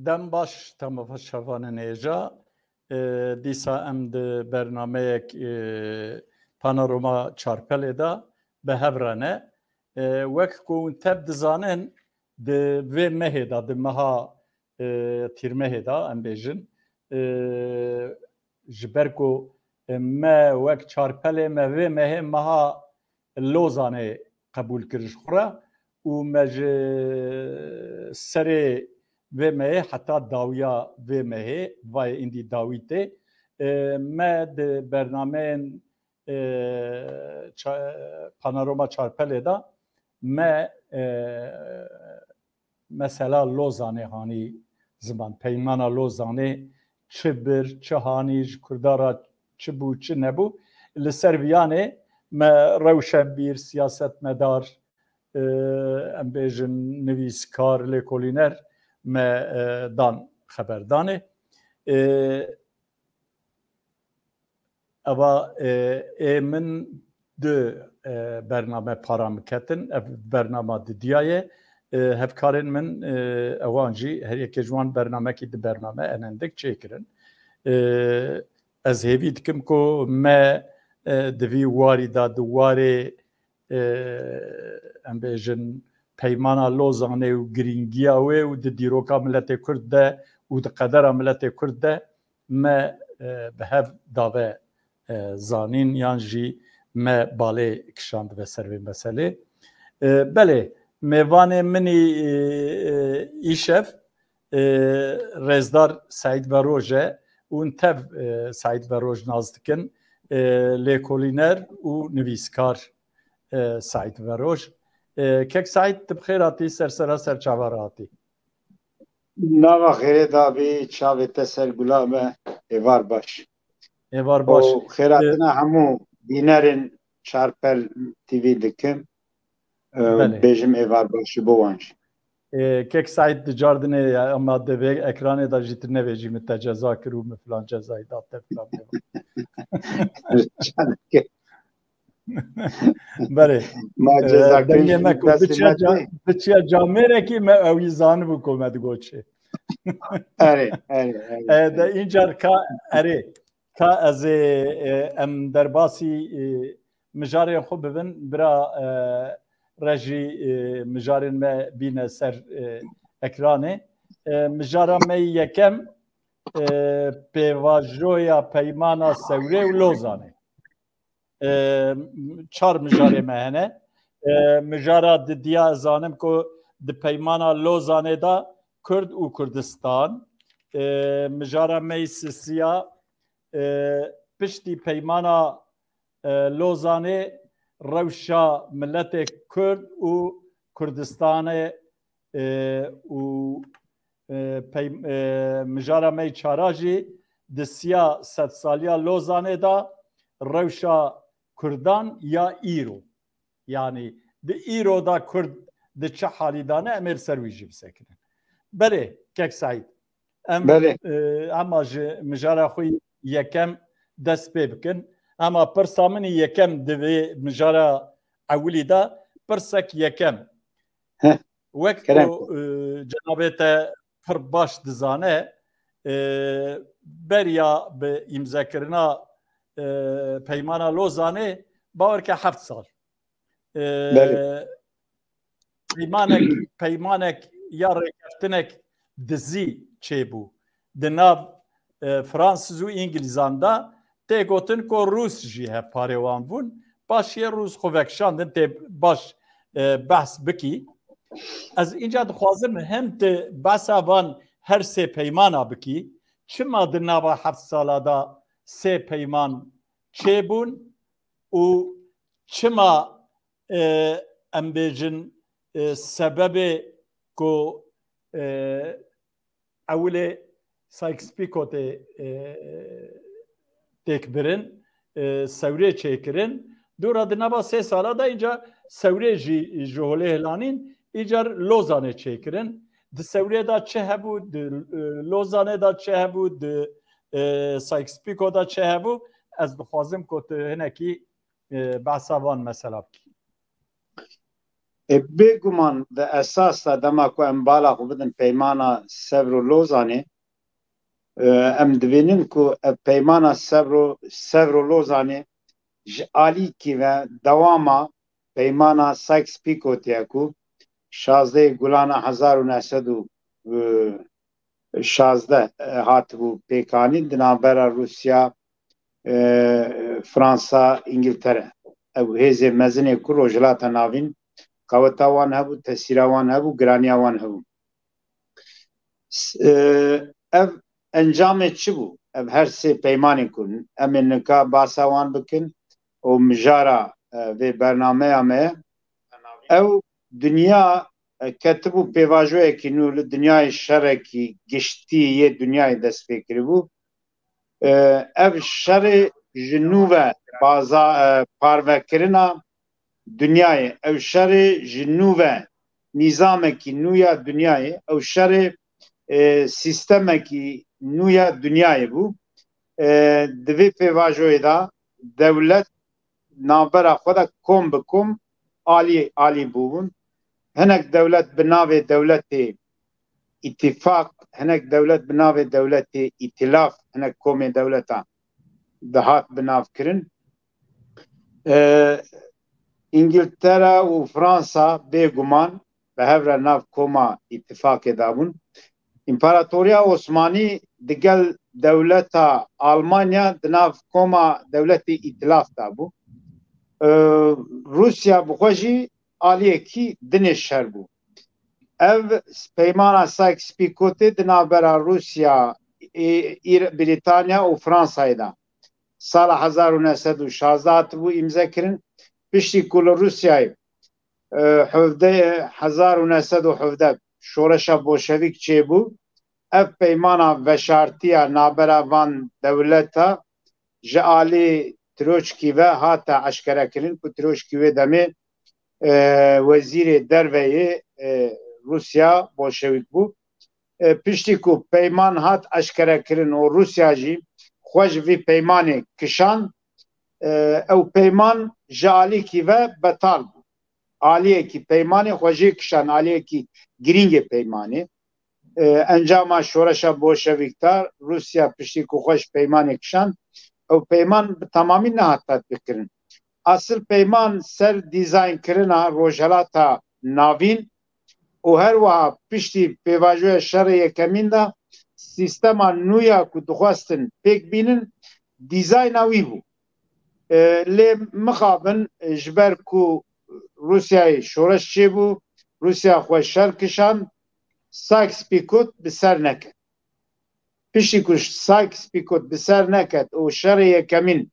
دم باش تمام شوان نیجا دیسا ام د برنامه پانوراما چارپل دا به هفرانه وک کون تب دزانن د و مهدا د مها تیر مهدا ام بیجن جبرکو ما وک چارپل ما و مه مها لوزانه قبول کرش خورا و مج سری و مه حتی داویا و مه وای اندی داویته ما د برنامه پانوراما چارپل دا ما مثلا لوزانه هانی زمان پیمانا لوزانه چه بر چه هانیج کردارا چه بو چه نبو لسرویانه ما روشن بیر سیاست مدار ام بیجن نویسکار لکولینر ما دان خبردانه اوا من دو برنامه پارامکتن برنامه دیایه هفکارن من اوانجی هر یک جوان برنامه کی دی برنامه انندک چیکرن از هیوی دکم کو ما دوی واری دا دواره ام بیجن پیمانا لوزانه و گرینگیاوه و د دیروکا ملت کرد ده و د قدر ملت کرد ده ما به هف داوه زانین یانجی ما باله کشاند و سروی مسئله بله میوان منی ایشف رزدار سعید و روژه اون تب سعید و روژ نازدکن لیکولینر و نویسکار سعید و روژ کک سعید بخیراتی سرسرا سرچاواراتی نوا خیره دابی چاویت سر گلابه ایوار باش ایوار باش خیراتنا همو دینرین چارپل تیوی دکم بیجم ایوار باشی بوانش کک سعید دجاردنه اما دوی اکرانه دا جیتر نویجی متجزا کرو مفلان جزایی داته فلان بله ما جزا دنیا مکو بچیا جامعه کی ما اویزان بکومد گوچه ده اینجا که که از ام درباسی مجاری خوب ببین برا رجی مجارن ما بین سر اکرانه مجارا می یکم پیواجویا پیمانا سوره و لوزانه چار مجاره مهنه مجاره دیا زانم که د پیمانا لوزانه دا کرد و کردستان مجاره میسسیا پشتی پیمانا لوزانه روشا ملت کرد و کردستان و مجاره می چاراجی دسیا ست سالیا لوزانه دا روشا کردان یا ایرو یعنی د ایرو دا کرد د چه حالی دانه امیر سرویجی بسکنن بله کک سعید اما مجاره خوی یکم دست پی بکن اما پرسامنی یکم دوی مجاره اولی دا پرسک یکم وقت جنابت پر باش دزانه بریا به امضا کرنا پیمانا لوزانه باور که 7 سال پیمانک یا رکفتنک دزی چه بو دناب فرانسیز و انگلیزان دا تی گوتن که روس جی هف پاریوان بون باش یه روز خوکشاندن تی باش بحث بکی از اینجا دخوازم هم تی بحثا وان هر سه پیمانا بکی چما دنابا 7 سالا دا سه پیمان چه بون و چما ام بیجن سبب کو اوله سایکس پیکو تک برن سوره چیکرن دورا دنابا 3 سالا دا اینجا سوره جهوله هلانین ایجار لوزانه چیکرن د سوره دا چه هبو د لوزانه دا چه هبو د سایکس پیکو دا چه هبو از بخوازم که هنکی بحثا وان مثلا بکی بێگومان بە ئەساستا دەما کو ئەم بالا خو بدن پەیمانە سەڤر و لۆزانێ ئەم دبینن ku peymana Sevr û Lozanê ji alîkî ve dewama peymana Sykes-Picotê ku 16 Gulana 1916 hatibû pêkanîn di navbera Rusya, Fransa, İngiltere. Ew hêzê mezinê ku rojhilata navîn qeweta wan hebû, tesîra wan hebû, giraniya wan hebû. Ev encamê çi bû? Ev her sê peymanên ku em ê nika basa wan bikin û mijara vê bernameya me ye. Ew dünya ketibû pêvajoyekî nû li dinyayê şerekî giştî yê dünyayê dest pê kiribû. Ev şerê ji nû ve parvekirina dünyayê, ew şerê ji nû ve nîzamekî nû ya dünyayê, ew şerê sistemekî nû ya dünyayê bû. Di vê pêvajoyê da dewlet navbera xwe de kom bi kom alî bûbûn. Hinek dewlet bi navê dewletê îtîfaq, hinek dewlet bi navê dewletê îtilaf, hinek komên dewletan dihat binavkirin. İngiltere û Fransa bêguman bi hev re nav koma îtîfaqê dabûn. İmparatoriya Osmanî digel dewleta Almanya di nav koma dewletê îtilaf dabû. Rusya bi xwe jî aliyekî dinê şer bû. Ev peymana Sykes-Picotê di navbera Rusya, Brîtanya û Fransayê da sala 1916 hatibû îmzekirin. Piştî ku li Rusyayê 1917 şoreşa bolşevîk çêbû, ev peymana veşartiya navbera van dewleta ji alî Troçkî ve hata eşkerekirin ku Troçkî wê demê wezîrê derveyê Rusya bolşevîk bû. Piştî ku peyman hat eşkerekirin û Rusya jî xwe ji vî peymanê kişand, ew peyman ji alîkî ve betal bû. Aliyekî peymanê xwe jê kişand, aliyekî girîngê peymanê. Encama şoreşa bolşevîktar Rusya piştî ku xwe ji peymanê kişand, ew peyman bi tamamî nehat tetbîkirin. Asıl peyman ser dîzaynkirina rojhilata navîn û her wiha piştî pêvajoya şerê yekemîn da sîstema nû ya ku dixwestin pêk bînin dîzayna wî bû. Lê mixabin ji ber ku Rusyayê şoreş çêbû, Rusya xwe şer kişand, Sykes-Picot bi ser neket. Piştî ku Sykes-Picot bi ser neket û şerê yekemîn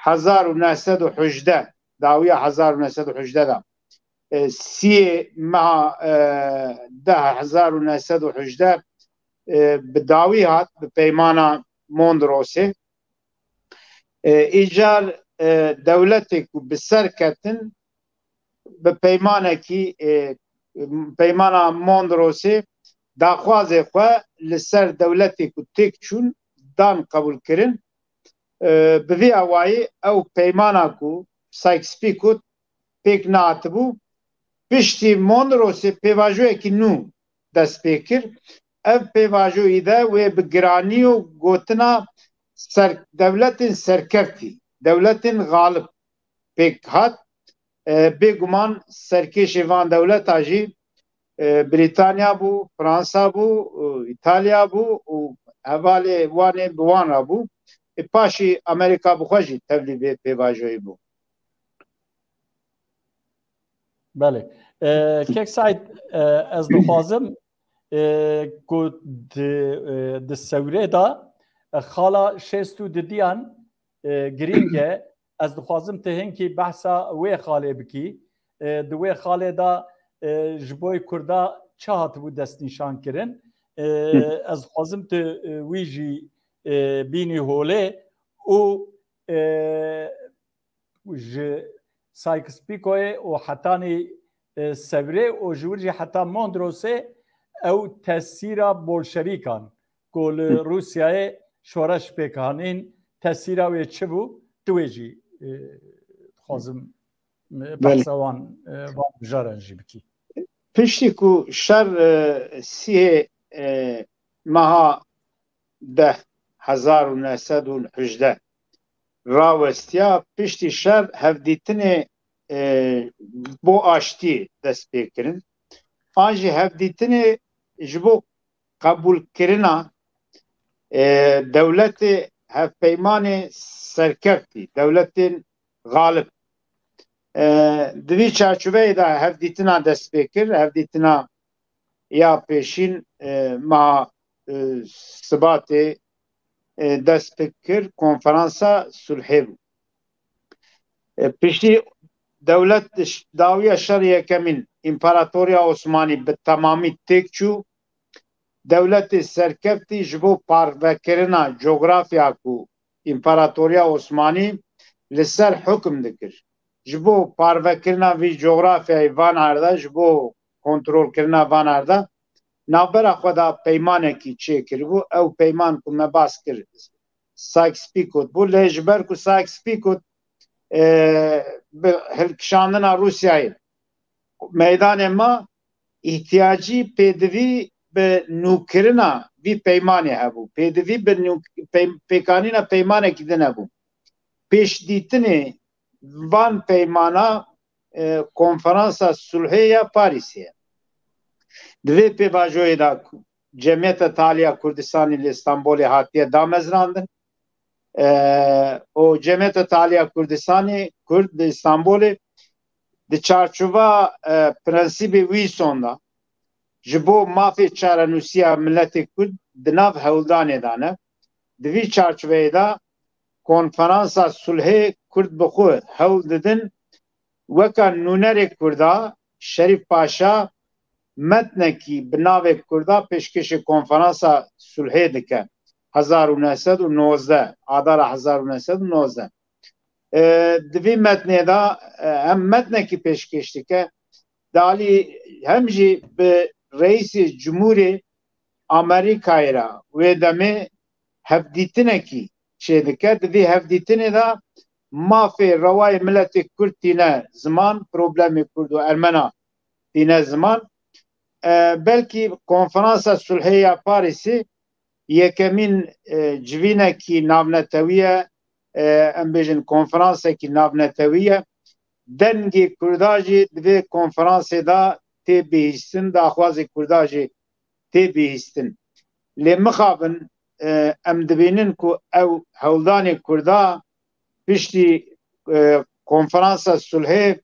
1918 dawiya 1918 da siyê meha 1918 bi dawî hat bi peymana Mondrosê. Îcar dewletê ku bi ser ketin bi peymanekî peymana Mondrosê daxwazê xwe li ser dewletê ku têk çûn dan qebûl kirin. Bi vê awayî ew peymana ku Sykes-Picot pêk nehatibû, piştî Mondrosê pêvajoyekî nû dest pê kir. Ev pêvajoyî de wê bi giranî û gotina dewletên serkeftî, dewletên galib pêk hat. Bêguman serkêşê van dewleta jî Brîtanya bû, Fransa bû, İtalya bû û hevalê wanê bi wan re bû. Paşî Amerîka bi xwe jî tevlî vê pêvajoyê bû. Belê. Kek Saîd, ez dixwazim ku di sewrê da xala şêst û didiyan girîng e. Ez dixwazim te hinkî behsa wê xalê bikî. Di wê xalê da ji bo Kurda çi hatibû destnîşan kirin. Ez dixwazim te wî jî bînî holê û ji Sykes-Picotê û hetanî Sevrê û ji wir jî heta Mondrosê ew tesîra bolşevîkan ku li Rusyayê şoreş pêkanîn tesîra wê çi bû? Tu wê jî dixwazim بحث وان بجارن جی بکی پشتی کو شر سی مها 1918 راوستیا پشتی شر هفدیتن بو آشتی دست بکرن آنجی هفدیتن جبو قبول کرنا دولت هفپیمان سرکفتی دولت غالب دوی چارچوبه دا هفدیتنا دست بکر هفدیتنا یا پیشین ما ثبات دست بکر کنفرانسا صلحی بو پیشی دولت داویه شر یکمین امپراتوریا عثمانی به تمامی تک چو دولت سرکفتی جبو پاروکرنا جغرافیا کو امپراتوریا عثمانی لسر حکم دکر جبو پاروکرنا وی جغرافیای وان آرده جبو کنترول کرنا وان آرده نابرا خدا پیمانه کی چه کربو او پیمان کو مباس کرد ساکس پیکوت بو لجبر کو ساکس پیکوت هلکشاندنا روسیای میدان ما احتیاجی پیدوی به نوکرنا وی پیمانه هبو پیدوی به پیکانینا پیمانه کی دن هبو پیش دیتنه وان پیمانا کنفرانسا صلحیه پاریسیه دوی پی باجوی دا جمعیت تالیا کردستانی لإستانبول هاتیه دامزراندن او جمعیت تالیا کردستانی کرد استانبول دی چارچوبا پرنسیب وی سوندا جبو مافی چارنوسیا ملت کرد دناف هولدانه دانه دوی چارچوبه دا کنفرانسا صلحی کرد بخو هول ددن وکا نونر کردا شریف پاشا متنکی بناو کردا پیشکش کنفرانسا صلحی دکه 1919 آدار 1919 دوی متنه دا هم متنکی پیشکش دکه دالی همجی به رئیس جمهوری امریکای را و دمه هفدیتنکی چه دکه دوی هفدیتنه دا مافی روای ملت کرد تینه زمان پروبلم کرد و ارمنا تینه زمان بلکی کنفرانسا صلحیه پاریسی یکمین جوینه کی ناونتویه ام بیجن کنفرانسه کی ناونتویه دنگی کرداجی دوی کنفرانسه دا تی بیهستن دا خوازی کرداجی تی بیهستن لی مخابن ام دبینن که او هولدانی کردا پشتی کنفرانسا صلحی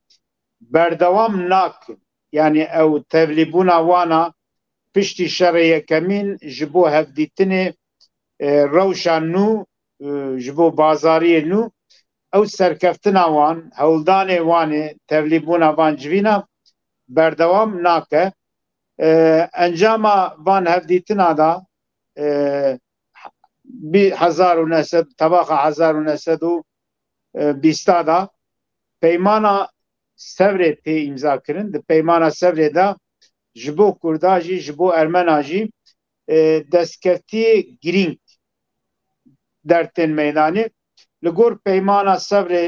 بردوام ناکن یعنی او تبلیبونا وانا پشتی شر یکمین جبو هفدیتنه روشان نو جبو بازاری نو او سرکفتنا وان هولدان وانه تبلیبونا وان جوینا بردوام ناکه انجاما وان هفدیتنا دا 1900 طبقه 1920 دا پیمانا سوره تی امضا کرن د پیمانا سوره دا جبو کرداجی جبو ارمناجی دستکفتی گرینگ در تن میدانی لگور پیمانا سوره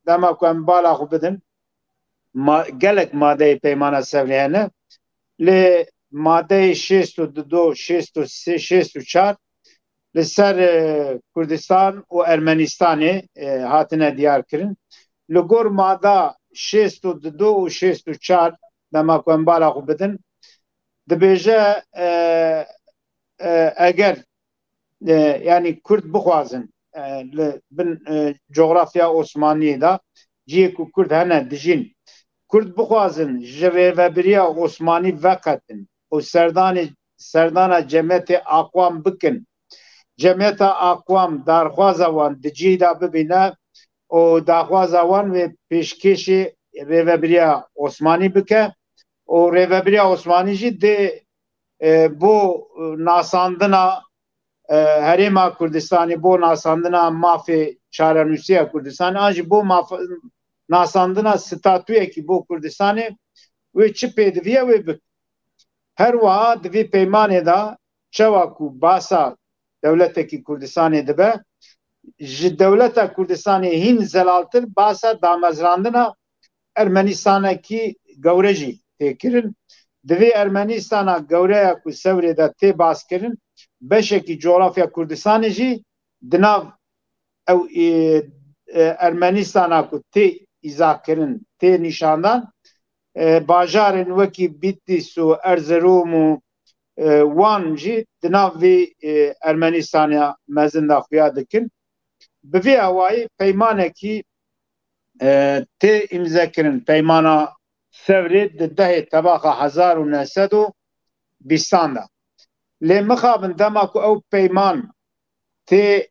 دما کو ام بالا خو بدن گلک ماده پیمانا سوره هنه ل ماده 62 63 64 لسر کردستان و ارمنستان هاتنه دیار کرن لگور ماده 62 و 64 دما کو ام بالا خو بدن دبیجه اگر yani Kürt bixwazin bin coğrafya Osmaniyê da ciyê ku Kürt hene dijîn Kürt bixwazin ji rêveberiya Osmanî veqetin û serdana cemiyetê aqwam bikin cemiyeta aqwam darxwaza wan di cî da bibîne û daxwaza wan wê pêşkêşê rêveberiya Osmanî bike û rêveberiya Osmanî jî dê bo nasandina Herêma Kurdistanê bo nasandina mafê çarenûsiya Kurdistanê an jî bo nasandina statûyekî bo Kurdistanê wê çi pêdiviye wê bik. Her wiha di vê peymanê da çawa ku basa dewletekî Kurdistanê dibe ji dewleta Kurdistanê hîn zelaltir basa damezrandina Ermenistanekî gewre jî têkirin. Divê Ermenîstana gewreya ku Sewrê de tê baskirin, beşekî coğrafya Kurdistanê jî di nav ew Ermenîstana ku tê îzakirin, tê nîşandan, bajarên wekî Bitlis û Erzurum û wan jî di nav vê Ermenîstana mezin de xuya dikin. Bi vê awayî peymanekî tê îmzekirin, peymana Sewrê di dehê tebaxa 1920 da. Lê mixabin dema ku ew peyman tê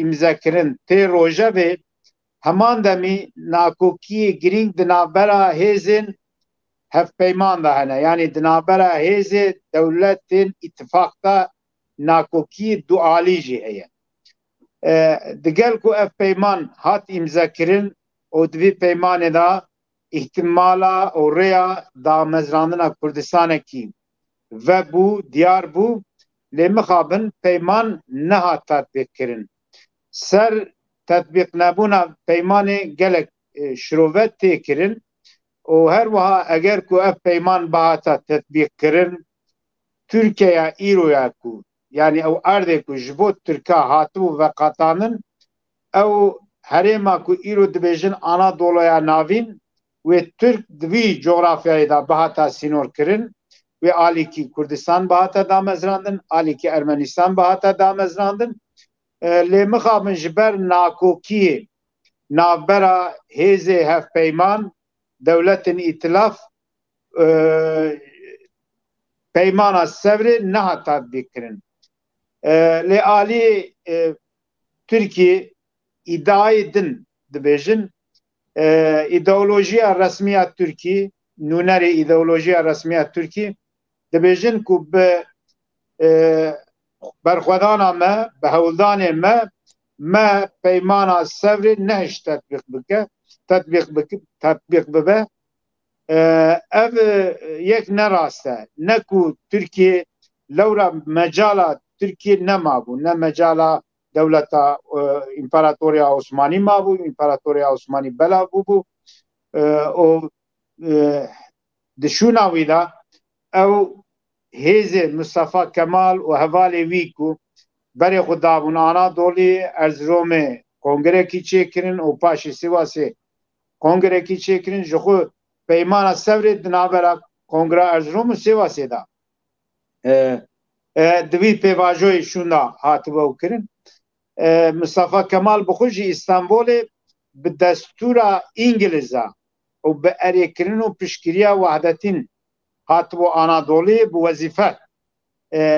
îmzekirin, tê rojevê, heman demî nakokiyê girîng di navbera hêzên hevpeyman de hene. Yani di navbera hêzê dewletên îtifaqda nakokiyê du alî jî heye. Digel ku ev peyman hat îmzekirin û di vî peymanê da ihtimala û rêya damezrandina Kurdistanekî vebû, diyar bû, lê mixabin peyman nehat tetbîqkirin. Ser tetbîq nebûna peymanê gelek şirovet tê kirin û her wiha eger ku ev peyman bihata tetbîqkirin, Tirkiyeya îroya ku yani ew erdê ku ji bo Tirka hatibû veqatanin, ew herêma ku îro dibêjin Anadoluya Navîn wê Türk di vî coğrafyayê da bihata sînor kirin. Wê alîkî Kurdistan bihata damezrandin, alîkî Ermenistan bihata damezrandin. Lê mixabin ji ber nakokiyê navbera hêzê hevpeyman dewletên îtilaf peymana Sewrê nehat tetbîqkirin. Lê alî Tirkiye îddiayê din dibêjin, îdeolojiya resmiya Tirkiye, nûnerê îdeolojiya resmiya Tirkiye dibêjin ku bi berxwedana me, bi hewldanê me peymana Sewrê nehiş tetbîq bike, tetbîq bibe. Ev yek nerast e. Ne ku Tirkiye lewra mecala Tirkiye nemabû, ne mecala devleta İmparatoriya Osmanî mabû, İmparatoriya Osmanî belav bûbû û di şûna wî da ew hêzê Mustafa Kemal û hevalê wî ku berê xwe dabûn Anadolî, Erzeromê kongrekî çêkirin û paşê Sivasê kongrekî çêkirin, ji xwe peymana Sewrê di navbera Kongra Erzurum û Sivasê da di vî pêvajoyê şûn da hatibe ew kirin. Mustafa Kemal bi xwe jî İstanbolê bi destûra İngiliza û bi erêkirin û piştgiriya wehdetîn hatibo Anadolî bi wezîfe,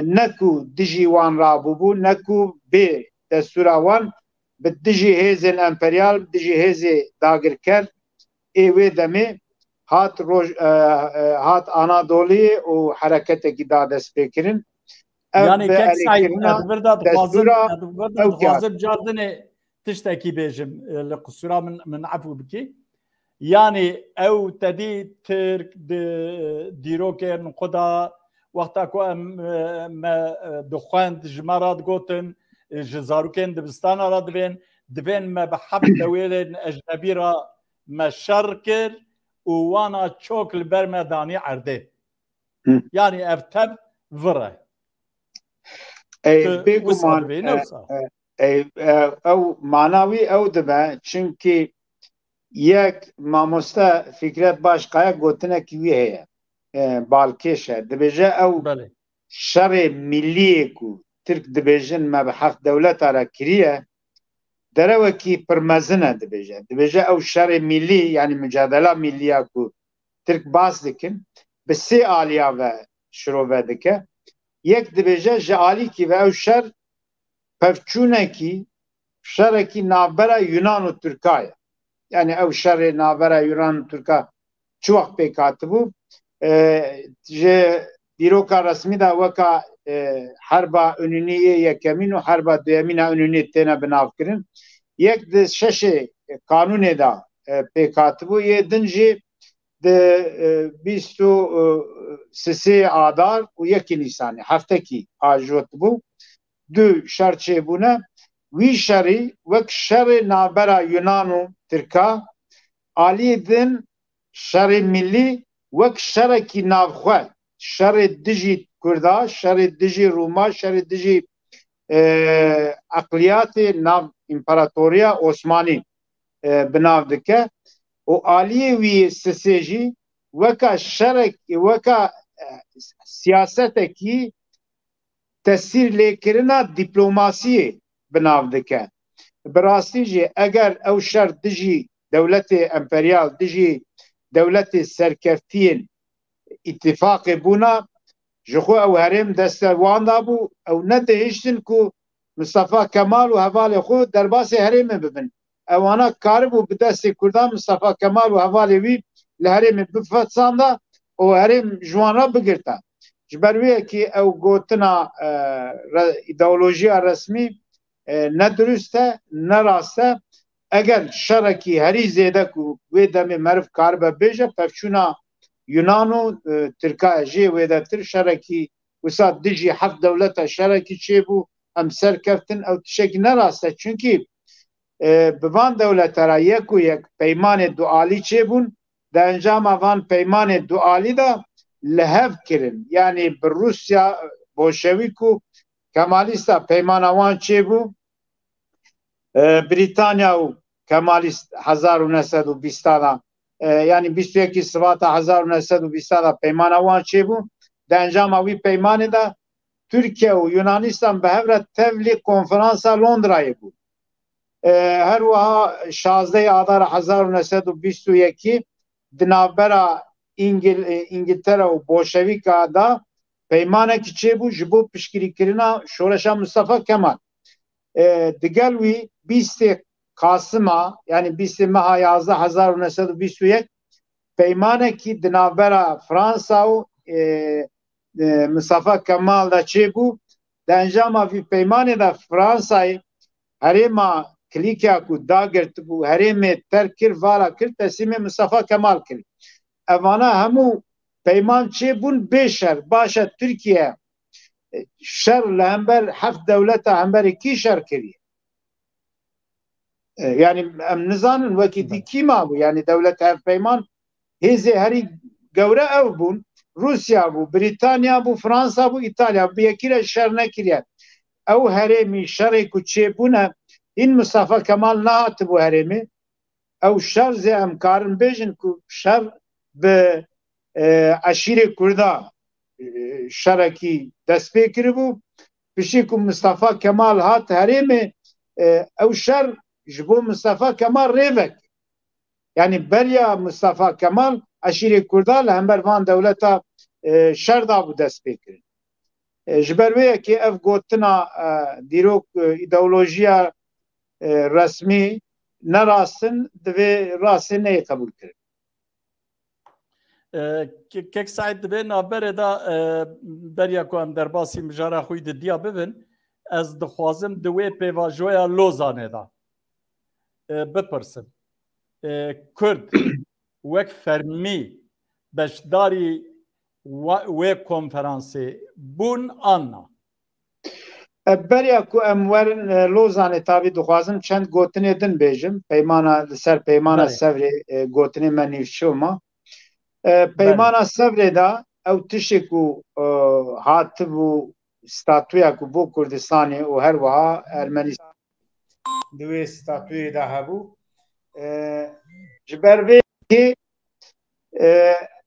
ne ku dijî wan rabûbû, ne ku bê destûra wan bi dijî hêzên emperyal, dijî hêzê dagirker ê wê demê hat Anadolî û hereketekî da dest pêkirin. Yani kek Saîd dixwazim cardinê tiştekî bêjim li qusura min efû bikî. Yani ew tedî Tirk di dîrokên xwe da wexta ku em me dixwend ji me re digotin ji zarokên dibistana re divên me bi heft dewêlên ecnebî re me şer kir û wana çok li ber me danî erdê. Yani ev tev vir e. Bêguman ew mana wî ew dibe çünkü yek mamoste Fikret Başkaya gotinekî wî heye balkêş e, dibêje ew şerê milliyê ku Tirk dibêjin me bi heft dewleta re kiriye derewekî pirmezin e dibêje ew şerê millî yani mücadela milliya ku Tirk bas dikin bi sê aliya ve şirove dike. Yek dibêje ji alîkî ve ew şer pevçûnekî şerekî navbera Yunan û Tirka ye. Yani ew şerê navbera Yunan û Tirka çi wext pêk hatibû ji dîroka resmî da weka herba Unûniyê yekemîn û herba duyemîn a Unûniyê têne binavkirin. Yek di şeşê kanûnê da pêk hatibû, yê din jî di 23 Adar û 1 Nîsanê heftekî ajot bû. Du şer çêbûne. Wî şerî wek şerê navbera Yunan û Tirka alî din شەڕی میلی وەک شەڕێکی ناوخۆ، شەڕی دژی کووردا، شەڕی دژی ڕووما، شەڕی دژی ئەقلیاتی ناو ئیمپەراتۆریە ئۆسمانی بناو دکە و ئالیە وی سسێژی وەکە شەڕێک وەکە سیاسەتێکی تەسیر لێکردنا دیپلۆماسیە بناو دکە. براستی جی ئەگەر ئەو شەر دژی دەولەتێ ئەمپەریال دژی دەولەتێ سەرکەفتیین ئیتیفاقی بوونا ji xwe ew herêm deste wan dabû ew nedihiştin ku Mustafa Kemal û hevalê xwe derbasê herêmê bibin. Ewana karibû bi destê Kurdan Mustafa Kemal û hevalê wî li herêmê bifetsanda û herêm ji wan re bigirta. Ji ber wê yekî ew gotina îdeolojiya resmî ne durist e ne rast e. Eger şerekî herî zêde ku wê demê meriv karibe bêje pevçûna Yunan û Tirkiye jê wê de tir şerekî wisa dijî heft dewleta şerekî çêbû em serkeftin ew tişekî ne rast e. Çünkü bi van dewleta re yek û yek peymanê dualî çêbûn di encama van peymanê dualî de li hev kirin. Yani bi Rusya Bolşevîk û Kemalîsta peymana wan çêbû, Britanya û Kemalîst 1920 da yani 21 Sıvata 1920 da peymana wan çêbû. Di encama wî peymanê de Türkiye û Yunanistan bi hev re tevlî konferansa Londrayê bû. Her wiha 16 Adar 1921 di navbera İngiltere û Bolşevîka da peymanekî çêbû ji bo piştgirîkirina şoreşa Mustafa Kemal. Digel wî 20 Kasıma yani 20 Meha 11 1921 peymanekî di navbera Fransa û Mustafa Kemal da çêbû. Di encama vî peymanê de Fransayê herêma Kilîkya ku dagirtibû herêmê terk kir vala kir teslîmê Mustafa Kemal kir. Evana hemû peyman çêbûn bê şer. Baş e Tirkiye şer li hember heft dewleta hemberî kî şer kiriye? Yani em nizanin wekî dî kî mabû? Yani dewlet hevpeyman hêzê herî gewre ew bûn. Rusya bû, Britanya bû, Fransa bû, İtalya bû. Yekî re şer nekiriye. Ew herêmî şerê ku çêbûne hîn Mustafa Kemal nehatibû herêmê. Ew şer zê em karin bêjin ku şer bi eşîrê Kurda şerekî dest pê kiribû. Piştî ku Mustafa Kemal hat herêmê ew şer ji bo Mustafa Kemal rêvek. Yani beriya Mustafa Kemal eşîrê Kurda li hember van dewleta şer dabû dest pê kirin. Ji ber wê yekê ev gotina dîrok îdeolojiya resmî ne rastin divê rastê neyê qebûl kirin. Kek Said dibe naberê da beriya ku em derbasî mijara xwe di diya bibin, ez dixwazim di wê pêvajoya Lozanê da bipirsim. Kurd wek fermî beşdarî wê konferansê bûn anna. Beriya ku em werin Lozanê tavî dixwazim çend gotinê din bêjim. Peymana li ser peymana Sevrê gotinê me nîvçûma. Peymana Sevrê da ew tişek ku hatibû statuya ku bo Kurdistanê û her wiha Ermenistan di wê statuyê de hebû. Ji ber vê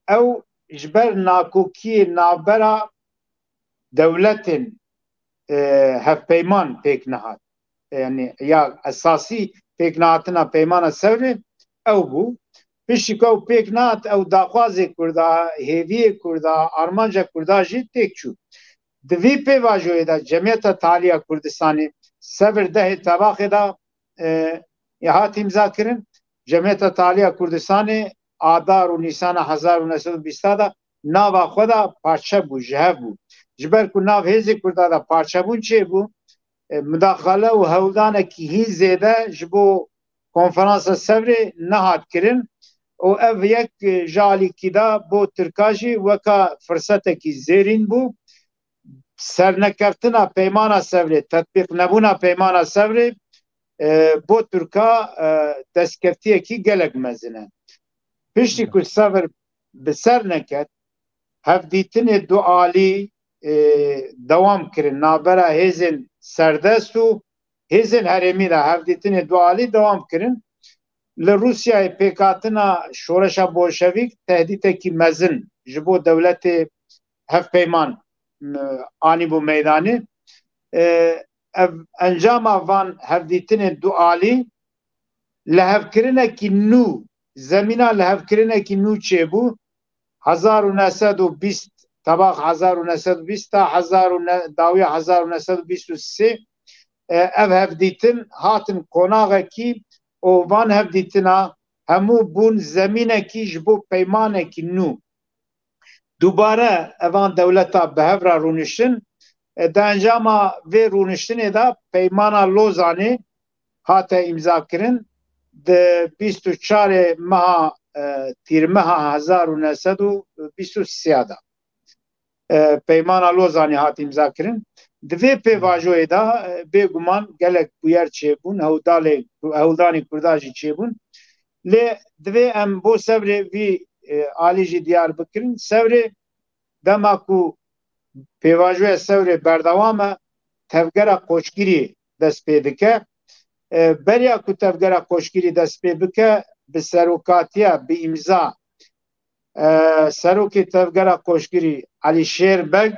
ew ji ber nakokiyê navbera dewletên hevpeyman pêk nehat. Yani ya esasî pêk nehatina peymana Sevrê ew bû. Piştî ku ew pêk nehat ew daxwazê Kurda, hêviyê Kurda, armanca Kurda jî têk çû. Di vî pêvajoyê de Cemiyeta Taliya Kurdistanê Sevr dehê tevaxê da hat imza kirin. Cemiyeta Taliya Kurdistanê Adar û Nîsana 1920 da nava xwe da parçe bû, ji hev bû. Ji ber ku nav hêzê Kurda da parçebûn çêbû, müdaxale û hewldanekî hîn zêde ji bo konferansa Sevrê nehat kirin. û ev yek ji alîkî da bo Tirka jî weka firsetekî zêrîn bû. Sernekeftina peymana Sevrê, tetbîq nebûna peymana Sevrê bo Tirka destkeftiyekî gelek mezin e. پشتی که سفر بسر نکد هفدیتن دو عالی دوام کرن نابرا هزن سردست و هزن هرمی دا هفدیتن دو عالی دوام کرن لروسیا پیکاتنا شورشا بولشویک تهدیده کی مزن جبو دولت هف پیمان آنی بو میدانی انجام وان هفدیتن دو عالی لهفکرنه کی نو زمینه لهفکرنه کی نو چه بو 1920 طبق 1920 تا 1923 ev hevdîtin hatin konağekî û van hevdîtina hemû bûn zemînekî ji bo peymanekî nû. Dubare evan dewleta bi hev re rûniştin di encama vê rûniştinê de peymana Lozanê hate imzakirin di 24 meha tîrmeha 1923 da. Peymana Lozanê hat imzakirin. Di vê pêvajoyê de bêguman gelek bûyer çêbûn, hewldanê Kurda jî çêbûn. Lê divê em bo sevrê vî alî jî diyar bikirin. Sevrê dema ku pêvajoya sevrê berdewam e tevgera koçgirî dest pê dike. Beriya ku tevgera koçgirî dest pê bike bi serokatiya bi îmza serokê tevgera koçgirî Alî Şêrbeg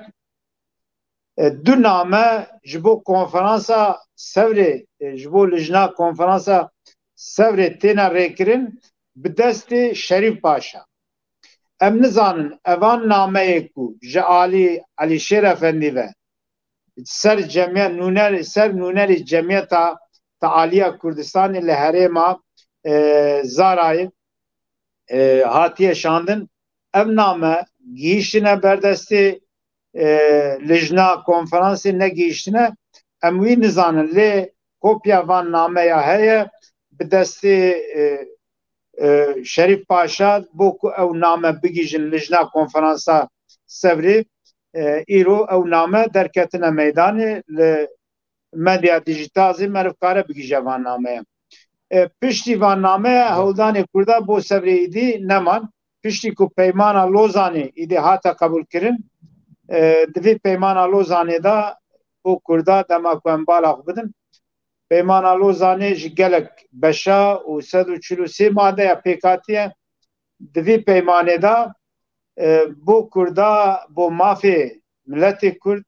du name ji bo konferansa sevrê ji bo lijna konferansa sevrê têne rêkirin bi destê Şerîf Paşa. Em nizanin evan nameyê ku ji alî Alîşêr Efendî ve ser cemiyet nûnerê cemiyeta Tealiya Kurdistanê li herêma Zarayê hatiye şandin ev name gihîştine berdestê lijna konferansê negihîştine em wî nizanin lê kopya van nameya heye bi destê Şerîf Paşa bo ku ew name bigîjin lijna konferansa sevrê îro ew name derketine meydanê li medya dijîtalî merivkare bigîje van nameya. Piştî van nameya hewldanê Kurda bo sevrê îdî neman piştî ku peymana Lozanê îdî hata qebûl kirin di vê peymana Lozanê de bo Kurda dema ku em bala xwe bidin peymana Lozanê ji gelek beşa û 143 madeya pêkatiye di vê peymanê de bo Kurda bo mafê milletê Kurd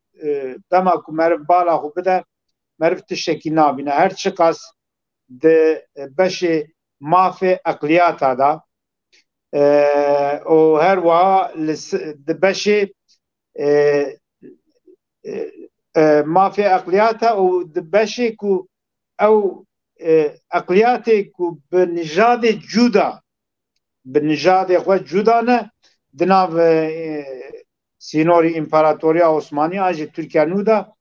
dema ku meriv bala xwe bide meriv tiştekî nabîne her çi qas di beşê mafê eqliyata da û her wiha di beşê mafê eqliyata û di beşê ku ew eqliyatê ku bi nijadê cuda bi nijadê xwe cuda ne di nav sînorî împaratoriya Osmaniya jî Tirkiye nû da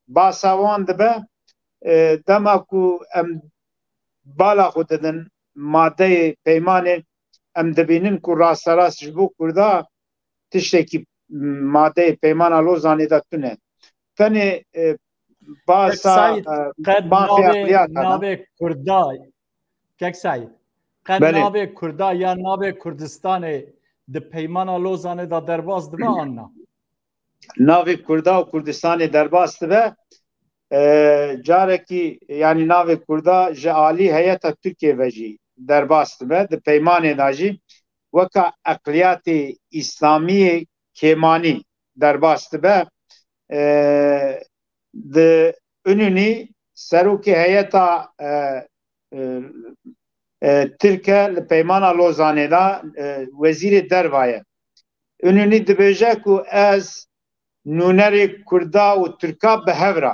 basa wan dibe dema ku em bala xwe didin madeyê peymanê em dibînin ku rasterast ji bo Kurda tiştekî madeyê peymana Lozanê de tune. Tenê basa navê Kurda kek Saîd qed navê Kurda ya navê Kurdistanê di peymana Lozanê da derbas dibe anna. Navê Kurda û Kurdistanê derbas dibe carekî yanî navê Kurda ji alî heyeta Tirkiye ve jî derbas dibe di peymanê da jî weka eqliyatê İslamiyê Kêmanî derbas dibe di Ünûnî serokê heyeta Tirke li peymana Lozanê da wezîrê derva ye. Ünûnî dibêje ku ez nûnerê Kurda û Tirka bi hev re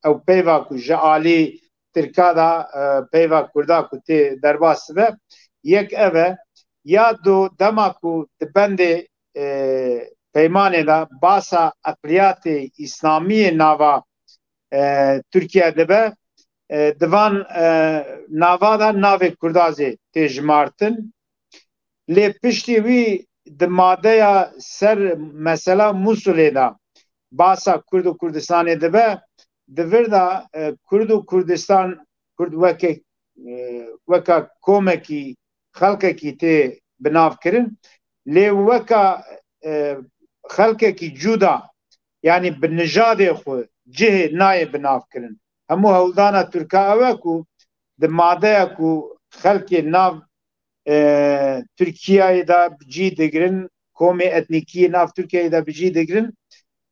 ew peyva ku ji alî Tirka da peyva Kurda ku tê derbas dibe yek ev e ya do dema ku di bendê peymanê da basa eqliyatê İslamiyê nava Tirkiye dibe divan nava da navê Kurdazê tê jimartin lê piştî wî di madeya ser mesela Musulê da basa Kurd û Kurdistanê dibe di vir da Kurd û Kurdistan Kurd weka komekî xelkekî tê بناف كرن لي وكا خلقك جودا يعني بالنجاد خو جهه نايب بناف كرن همو هولدانا تركا وكو دماده كو خلق ناف تركيا دا بجي دگرن قومي اتنيكي ناف تركيا دا بجي دگرن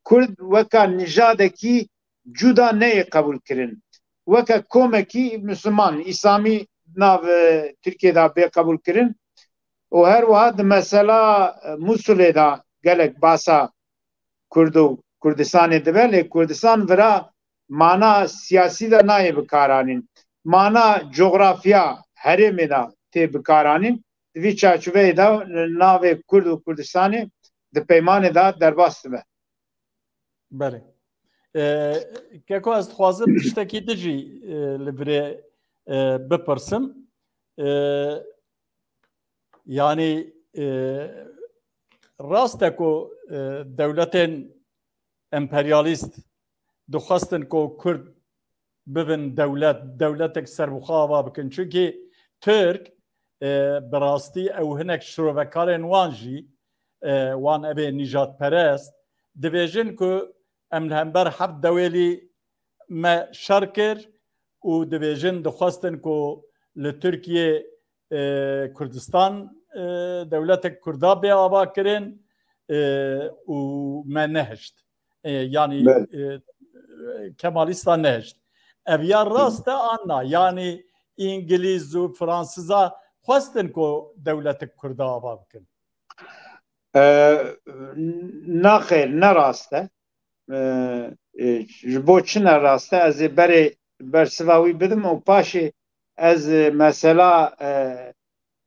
كرد وكا نجادكي جودا نه قبول كرن وكا قومكي مسلمان اسلامي ناف تركيا دا بي قبول كرن وهر واحد مثلا موصل دا قالك باسا كردو كردستان دبل كردستان ورا مانا سياسي دا ناي بكارانين مانا جغرافيا هرم دا تي بكارانين في چاچوه دا ناو کرد و کردستان د پیمان دا درباست به بله كاكو از خوازم تشتكي تجي لبري بپرسم يعني راستكو دولتين امبرياليست دخواستن كو كرد ببن دولتك سربخاوة بكن چونكي ترك براستي او هناك شروبكارين وانجي وان ابي نجات پرست دبيجن كو ام همبر حب دوالي ما شركر و دبيجن دخواستن كو لتركيا كردستان دولتك كردا بي آبا كرين وما نهشت يعني كماليستا نهشت ابيا راستا انا يعني انجليز و فرانسيزا خواستن كو دولتك كردا آبا بكن ناخير نراستا جبو چنا راستا از بري برسواوي بدم و پاشي از مثلا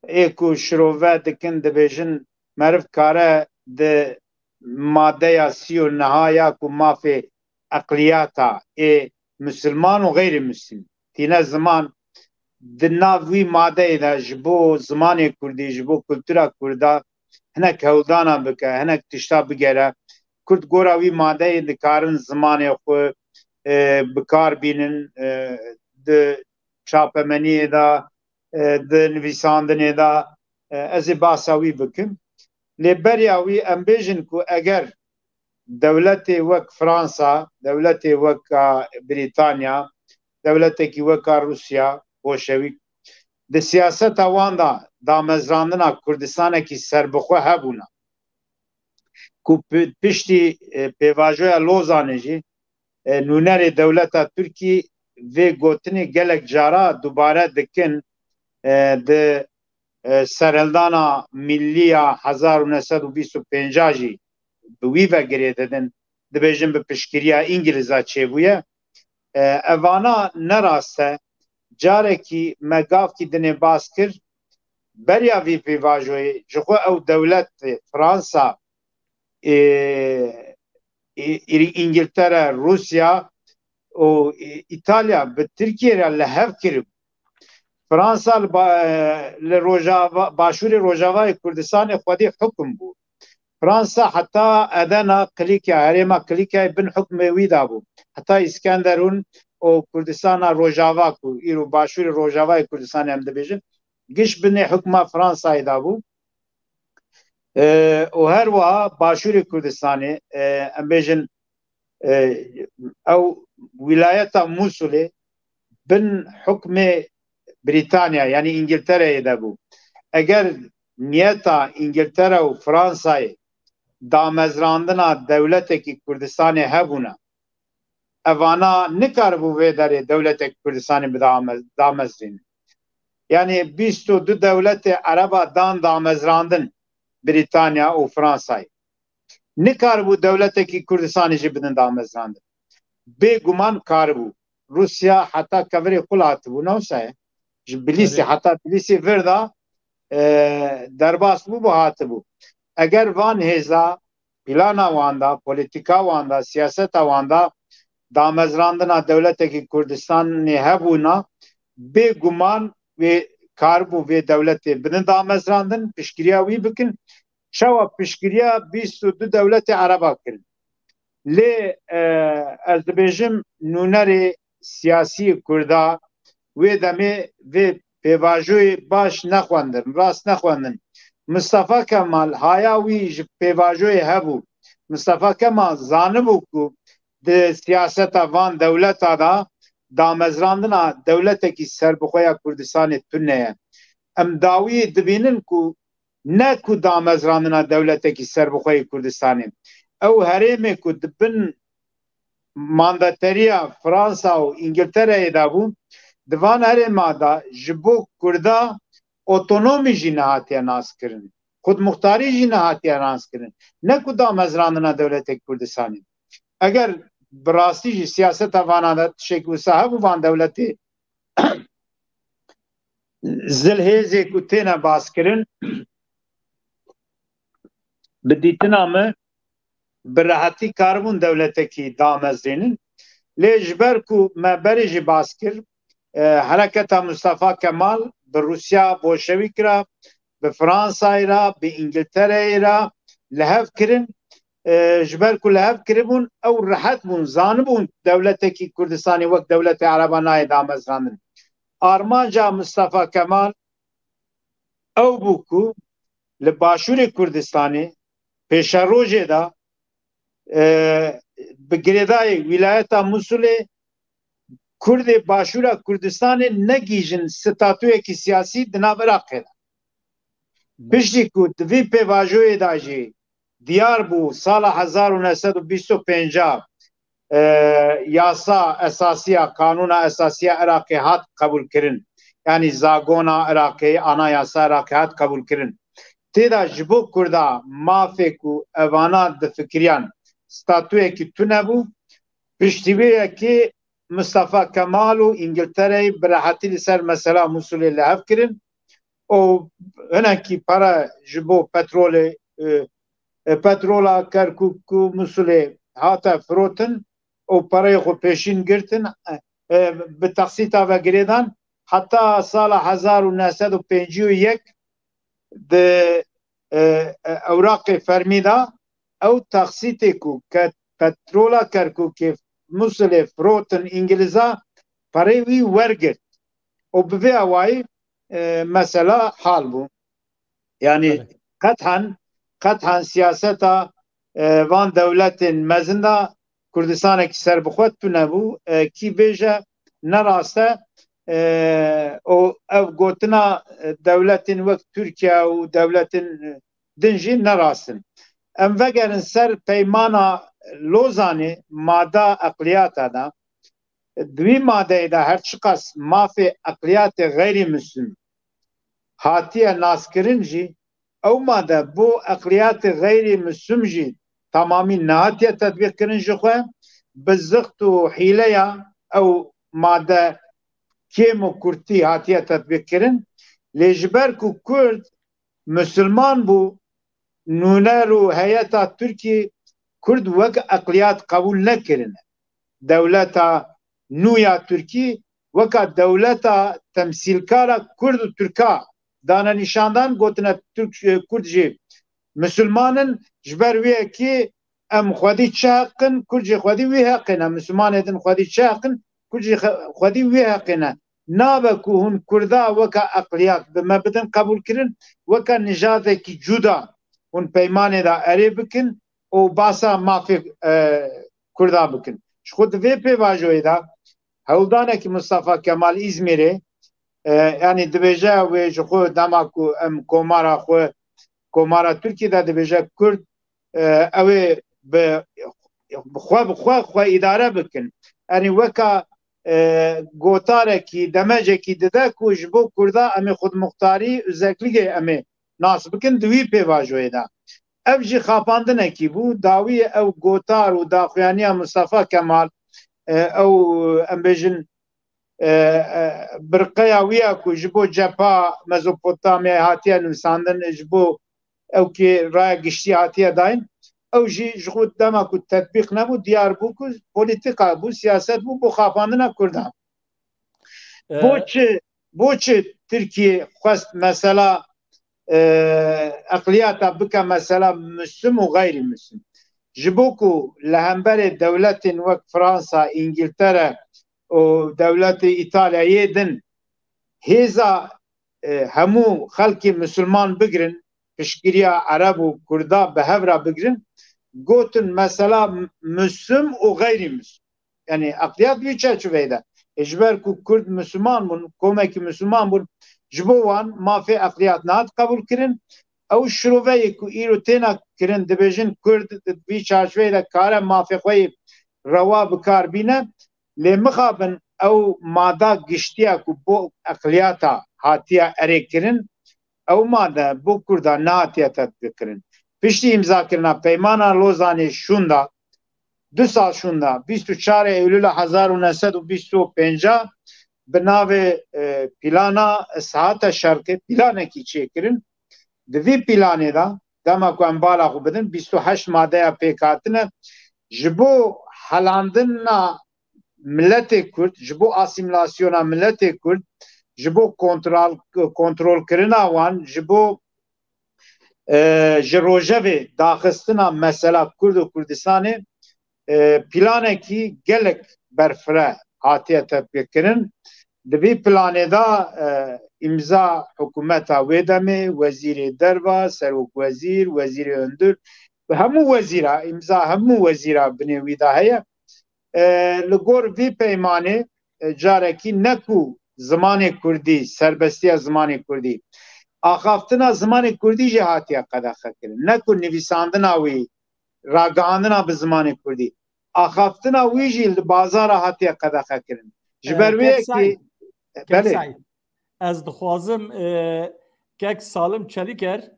ايكو شروفه دكن دبيجن معرف كاره د ماده سيو نهايا كو ما في اقلياتا مسلمان وغير مسلم تينا زمان دناوي ماده دا جبو زمان كردي جبو كلتورا كردا هناك هودانا بكا هناك تشتا بگره كرد گوراوي ماده دكارن زمان خو بكار بينن د چاپمنی دا د نویساندنی دا از باساوی بکم لبریاوی امبیجن کو اگر دولت وک فرانسا دولت وک بریتانیا دولت کی وک روسیا بوشویک د سیاست واندا دامزراندنا کردستان کی سربخو هبونا کو پشتی پیواژویا لوزانجی نونر دولت ترکی و گوتنی گلک جارا دوباره دکن د سرلدانا ملیه 1925 جی بوی و گریدن دبیجن به پشکریا انگلیزا چیبویه اوانا نراسته جاره کی مگاف کی دنه باز کر بریا وی پیواجوی جخو او دولت فرانسا انگلتره روسیا و ایتالیا به ترکیه را لحف کرد فرانسا باشور روجاوای کردستان خودی حکم بود فرانسا حتی ادنا کلیکا هرما کلیکا بن حکم ویدا بود حتی اسکندرون و کردستان روجاوا کو ایرو باشور روجاوای کردستان هم دبیجن گش بن حکم فرانسا ایدا بود و هر وها باشور کردستان ام بیجن او ولاية موصل بن حكم بريطانيا يعني انجلترا يدبو اگر نيتا انجلترا و فرانسا دامزراندنا دولتك كردستان هبونا اوانا نكاربو ويدار دولتك كردستان دامزرين يعني 22 دولت عربا دامزراندن بريطانيا و فرانسا نكاربو دولتك كردستان جبدن دامزراندن بگمان کاربو روسیا حتی کوری خلات بو نوسه بلیسی حتی بلیسی وردا درباس بو هات بو اگر وان هزا پلانا واندا پولیتیکا واندا سیاست واندا دامزراندنا دولت کی کردستان نه هبونا بگمان و کاربو و دولت بدن دامزراندن پشکریا وی بکن شوا پشکریا 22 دولت عربا کن لی از دبیجم نونر سیاسی کردا و دمی و پیواجوی باش نخواندن راست نخواندن مصطفى کمال هایا وی ج پیواژوی هبو مصطفى کمال زانبو کو د سیاست وان دولت دا دامزراندنا دولت کی سربخویا کردستان تونه ام داوی دبینن کو نه کو دامزراندنا دولت کی سربخوی کردستان او هرم کو دبن مانداتریا فرانسا و انگلتره دا بو دوان هرم دا جبو کردا اوتونومی جی نهاتیا ناس کرن خود مختاری جی نهاتیا ناس کرن نه کو دامزراندنا دولت کردستان اگر براستی جی سیاست وانا دا شکل صاحب وان دولتی زلهزه کو تینا باس کرن بدیتنا مه براحتی کاربون دولتی کی دامزرینن لیجبر کو ما بریجی باس کر حرکت مصطفى کمال به روسیا بولشویک را به فرانسا را به انگلتره را لحف کرن جبر کو لحف کربون او راحت بون زانبون دولتی کی کردستانی وقت دولت عربانای دامزراندن آرمانجا مصطفى کمال او بوکو لباشور کردستانی پیش روژه دا بگریدای ولایت موصول کرد باشورا کردستان نگیجن ستاتوی کی سیاسی دناب عراق پشتی کو دوی پیواژوی داجی دیار بو سال 1925 یاسا اساسیه قانون اساسیه عراقی هات قبول کرن یعنی زاگونا عراقی آنا یاسا عراقی هات قبول کرن تیدا جبو کردا مافی کو اوانا د فکریان ستاتوی کی تو نبو پشتیوی کی مصطفى کمال و انگلتره براحتی لسر مثلا موصول لحف کرن او هنا کی para جبو پترولا کرکوک موصول هاتا فروتن او پرای خو پیشین گرتن به تقسیطا و گریدان حتی سال 1951 د اوراق فرمیدا او تقسیطی کو که پترولا کرکوک موصول فروتن انگلیزا پرای وی ورگرد او بوی اوای مثلا حال بو yani قطعا سیاستا وان دولت مزندا کردستان کی سربخوت تو نبو کی بیجه نراسته او گوتنا دولت وقت ترکیه و دولت دنجی نراستن ام وگرن سر پیمانا لوزانی ماده اقلیات دا دوی ماده دا هر چقص مافی اقلیات غیر مسلم هاتیه ناسکرین جی او ماده بو اقلیات غیر مسلم جی تمامی نهاتیه تطبیق کرن جی خواه بزخت و حیله او ماده کیم و کرتی هاتیه تطبیق کرن لیجبر کو کرد مسلمان بو نونر و هیئتا ترکی کرد وک اقلیات قبول نکرن دولتا نویا ترکی وکا دولتا تمثیلکارا کرد و ترکا دانا نشاندان گوتنا ترک کرد جی مسلمانن جبر وی کی ام خودی چاقن کرد جی خودی وی حقنا مسلمان ادن خودی چاقن کرد جی خودی وی حقنا نابکو هن کردا وکا اقلیات بمبدن قبول کرن وکا نجات کی جدا هن پیمانه دا اری بکن او باسا مافی کردا بکن خود وی پیواژوی دا هولدانه کی مصطفى کمال ازمیره yani dibêje wê ji xwe dema ku em komara Tirkiye de dibêje Kurd ew ê bi xwe îdare bikin yani weka gotarekî demecekî dide ku ji bo Kurda em ê xwedmuxtarî özellikle em ê nas bikin di wî pêvajoyê de ev jî xapandinekî bû dawiyê ew gotar û daxuyaniya Mustapha Kemal ew em bêjin برقیا ویا کو جبو جپا مزوپوتامیا هاتیه نوساندن جبو او کی رای گشتی هاتیه داین او جی خود دما کو تطبیق نبو دیار بو کو پولیتیکا بو سیاست بو خافاندنا کردان بوچه ترکیه خواست مثلا اقلیاتا بکا مثلا مسلم و غیر مسلم جبو کو لهمبر دولت وک فرانسا انگلتره و دولت ایتالیایی دن هیزا همو خلق مسلمان بگرن piştgiriya Arab û Kurda bi hev re bigirin gotin mesela Müslüm û gayri Müslüm. Yani eqliyat wî çerçeveyê de. Ji ber ku Kurd Müslüman bûn, komekî Müslüman bûn, ji bo wan mafê eqliyat nehat qebûl kirin. Ew şiroveyê ku îro têne kirin dibêjin Kurd vî çerçeveyê de kare mafê xwe yê rewa bikar bîne. Lê mixabin ew mada giştiya ku bo eqliyata hatiye erê kirin, ew made bo Kurda nehatiye tetbîk kirin. Piştî îmzakirina peymana Lozanê şûnda 2 sal şûnda 24 Eylûl 1925 bi navê Plana Sihata Şerqê planekî çêkirin. Di vî planê de dema ku em bala xwe bidin 28 madeya pêkhatine ji bo helandina milletê Kurd, ji bo asîmilasyona milletê Kurd, ji bo kontrolkirina wan, ji bo ji rojevê daxistina mesela Kurd û Kurdistanê planekî gelek berfire hatiye tetbîkkirin. Di vî planê de îmza hikûmeta wê demê, wezîrê derva, serokvezîr, wezîrê hundir, hemû wezîra, îmza hemû wezîra binê wî de heye. Li gor vî peymanê carekî ne ku zimanê Kurdî, serbestiya zimanê Kurdî, axaftina zimanê Kurdî jî hatiye qedexe kirin. Ne ku nivîsandina wî, ragihandina bi zimanê Kurdî, axaftina wî jî li bazara hatiye qedexe kirin. Ji ber wê yekî belê ez dixwazim kek Salim Çelîker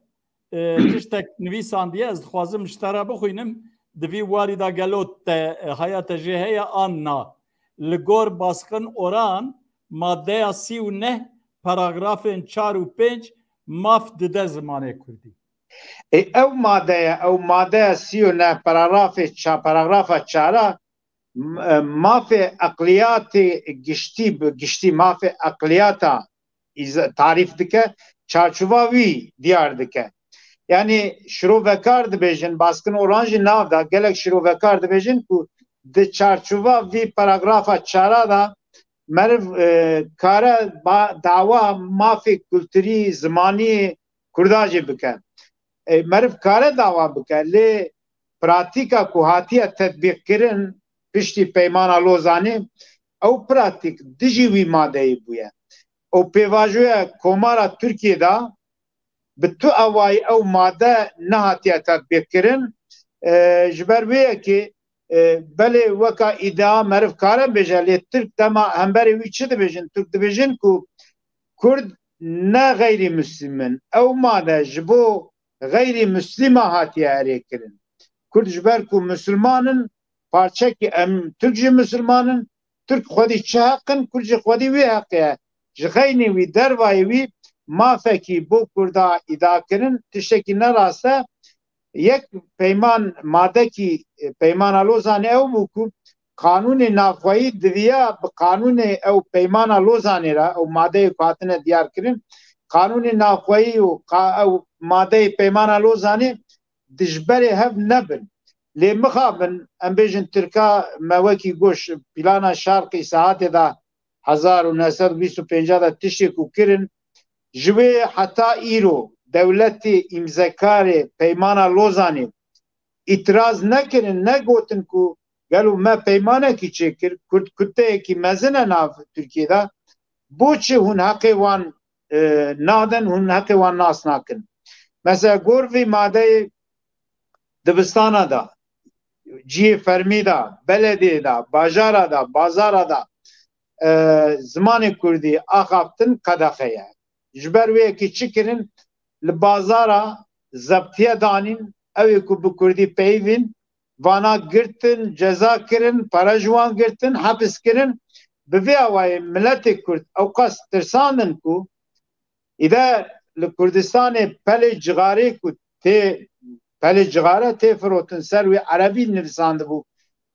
tiştek nivîsandiye ez dixwazim ji te re bixwînim di vî warî da gelo te haya te jê heye an na li gor baskın oran maddeya 39 paragrafên 4 û 5 maf dide zimanê Kurdî. Ew madeya 39 paragrafa 4 mafê eqliyatê giştî mafê eqliyata tarîf dike, çarçova wî diyar dike. Yani şirovekar dibêjin, baskın oran jî nav da gelek şirovekar dibêjin ku di çarçova vî paragrafa 4 da meriv kare dawa mafê kulturî zimanî Kurda jî bike. Meriv kare dawa bike lê pratika ku hatiye tetbîkkirin piştî peymana Lozanê ew pratik dijî wî madeyê bûye. Ew pêvajoya komara Tirkiye da bi tu awayî ew made nehatiye tetbîkkirin. Ji ber wê yekê belê weka îdea meriv kare bêje lê Tirk dema hemberê wî çi dibêjin? Tirk dibêjin ku Kurd ne gayrî Müslîmin. Ew made ji bo gayrî Müslîma hatiye erê kirin. Kurd ji ber ku Müslümanin parçekî em Türk jî Müslümanin, Türk xwedî çi heqin, Kurd jî xwedî wê heqê. Ji xeynî wî dervayê wî mafekî bo Kurda îda kirin tiştekî nerast e. Yek peyman madekî peymana Lozanê ew bû ku kanûnê navxweyî diviya bi kanûnê ew peymana Lozanê re ew madeyê ku hatine diyar kirin kanûnê navxweyî û ew madeyê peymana Lozanê dijberê hev nebin. Lê mixabin em bêjin Tirka me wekî goş plana Şarqî Sihatê da 1925 da tiştê ku kirin ji wê heta îro dewletê îmzekarê peymana Lozanê îtiraz nekirin, negotin ku gelo me peymanekî çêkir, Kurd kuteyekî mezin e nav Tirkiyeyê boçi hûn heqê wan nadin, hûn heqê wan nas nakin. Mesela gor vî madeyê dibistana da, ciyê fermî da, belediyê da, bajara da, bazara da zimanê Kurdî axaftin qedexeye. Ji ber wê yekî çi kirin li bazara zebtiye danîn ew ku bi Kurdî peyivîn vana girtin, ceza kirin, para ji wan girtin, hepis kirin. Bi vê awayê milletê Kurd ew qas tirsandin ku îde li Kurdistanê pelê cigarê ku tê pelê cigare tê firotin ser wê erebî nivîsandibû.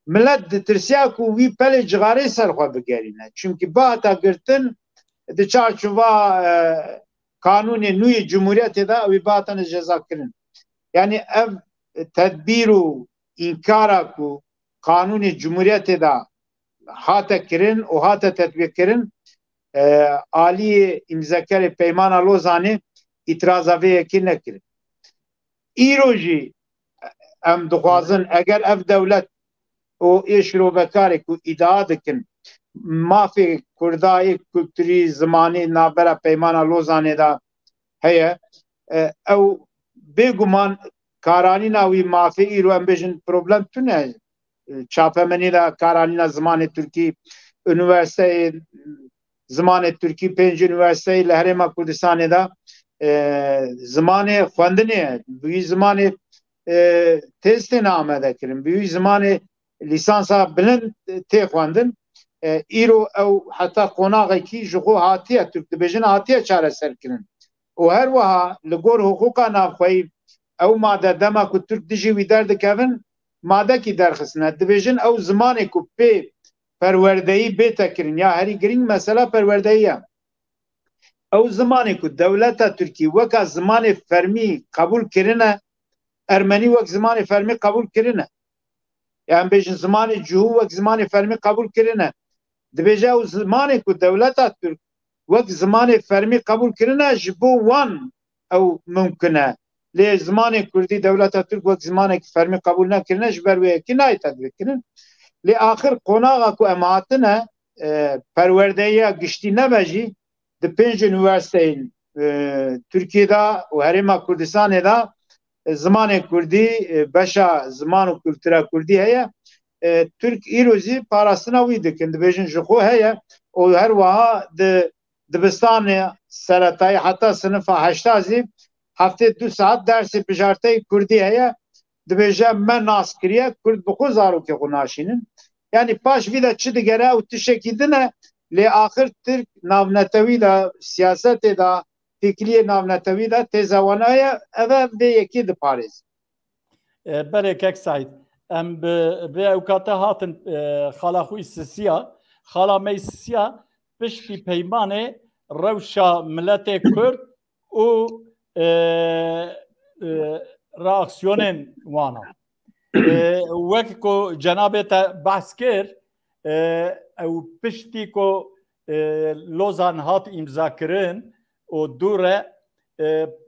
Millet ditirsiya ku wî pelê cigarê ser xwe bigerîne. Çünkü bihata girtin di çarçova kanûnê nû yê Cumhuriyetê de ew bihatine ceza kirin. Yani ev tedbîr û înkara ku kanûnê Cumhuriyetê de hate kirin û hate tetbîk kirin aliyê îmzekerê peymana Lozanê îtiraza vê yekî nekirin. ایروژی ام دخوازن اگر اف دولت او ایشرو بکاری کو ادعا دکن مافی کردای کلتوری زمانی نابرا پیمانا لوزانه دا هيا او بگمان کارانی ناوی مافی ایرو ام بیشن پروبلم تونه چاپمنی دا کارانی زمان ترکی üniversite زمان ترکی 5 üniversite لهرما کردستان دا زمان خواندنه بی زمان تست نامه دکرم بی زمان لیسانسا بلند تی خواندن ایرو او حتی قناغی کی جخو هاتیه ترک دبیجن هاتیه چاره سر کرن و هر وها لگور حقوقا نافخوی او ماده دما که ترک دجی وی درد کهون ماده کی درخصنه دبیجن او زمانی که پی پروردهی بیتا کرن یا هری گرینگ مسئله پروردهیه او زمانی که دولت ترکی وکا زمان فرمی قبول کرنه ارمنی وک زمان فرمی قبول کرنه yani بیشن زمان جهو وک زمان فرمی قبول کرنه دبیجه او زمانی که دولت ترک وک زمان فرمی قبول کرنه جبو وان او ممکنه لی زمان کردی دولت ترک وک زمان فرمی قبول نکرنه جبروی کی نای تدبیر کرن لی آخر قناغا که اماتنه پروردهی گشتی نبجی د 5 üniversiteyin Türkiye'de ve Herima Kurdistan'da zaman Kurdi başa zaman kültüre Kurdi heye Türk irozi parasına uydu kendi bejin joko heye o her vaha de dibistane seratay hatta sınıfa 8 hafta 2 saat dersi bijartay Kurdi heye dibece men askeriye Kurd bu zaro ki kunaşinin yani paş vida çi digere o tişekidine لی آخر ترک ناونتوی دا سیاست دا فکری ناونتوی دا تزوانای اوه به یکی دا پاریز برای که سعید ام به اوکاته هاتن خالا خوی سسیا خالا می سسیا پشتی پیمانه روشا ملت کرد و راکسیونن وانا وقت که جنابت بحث کرد او پشتی کو لوزان هات امضا کرن و دوره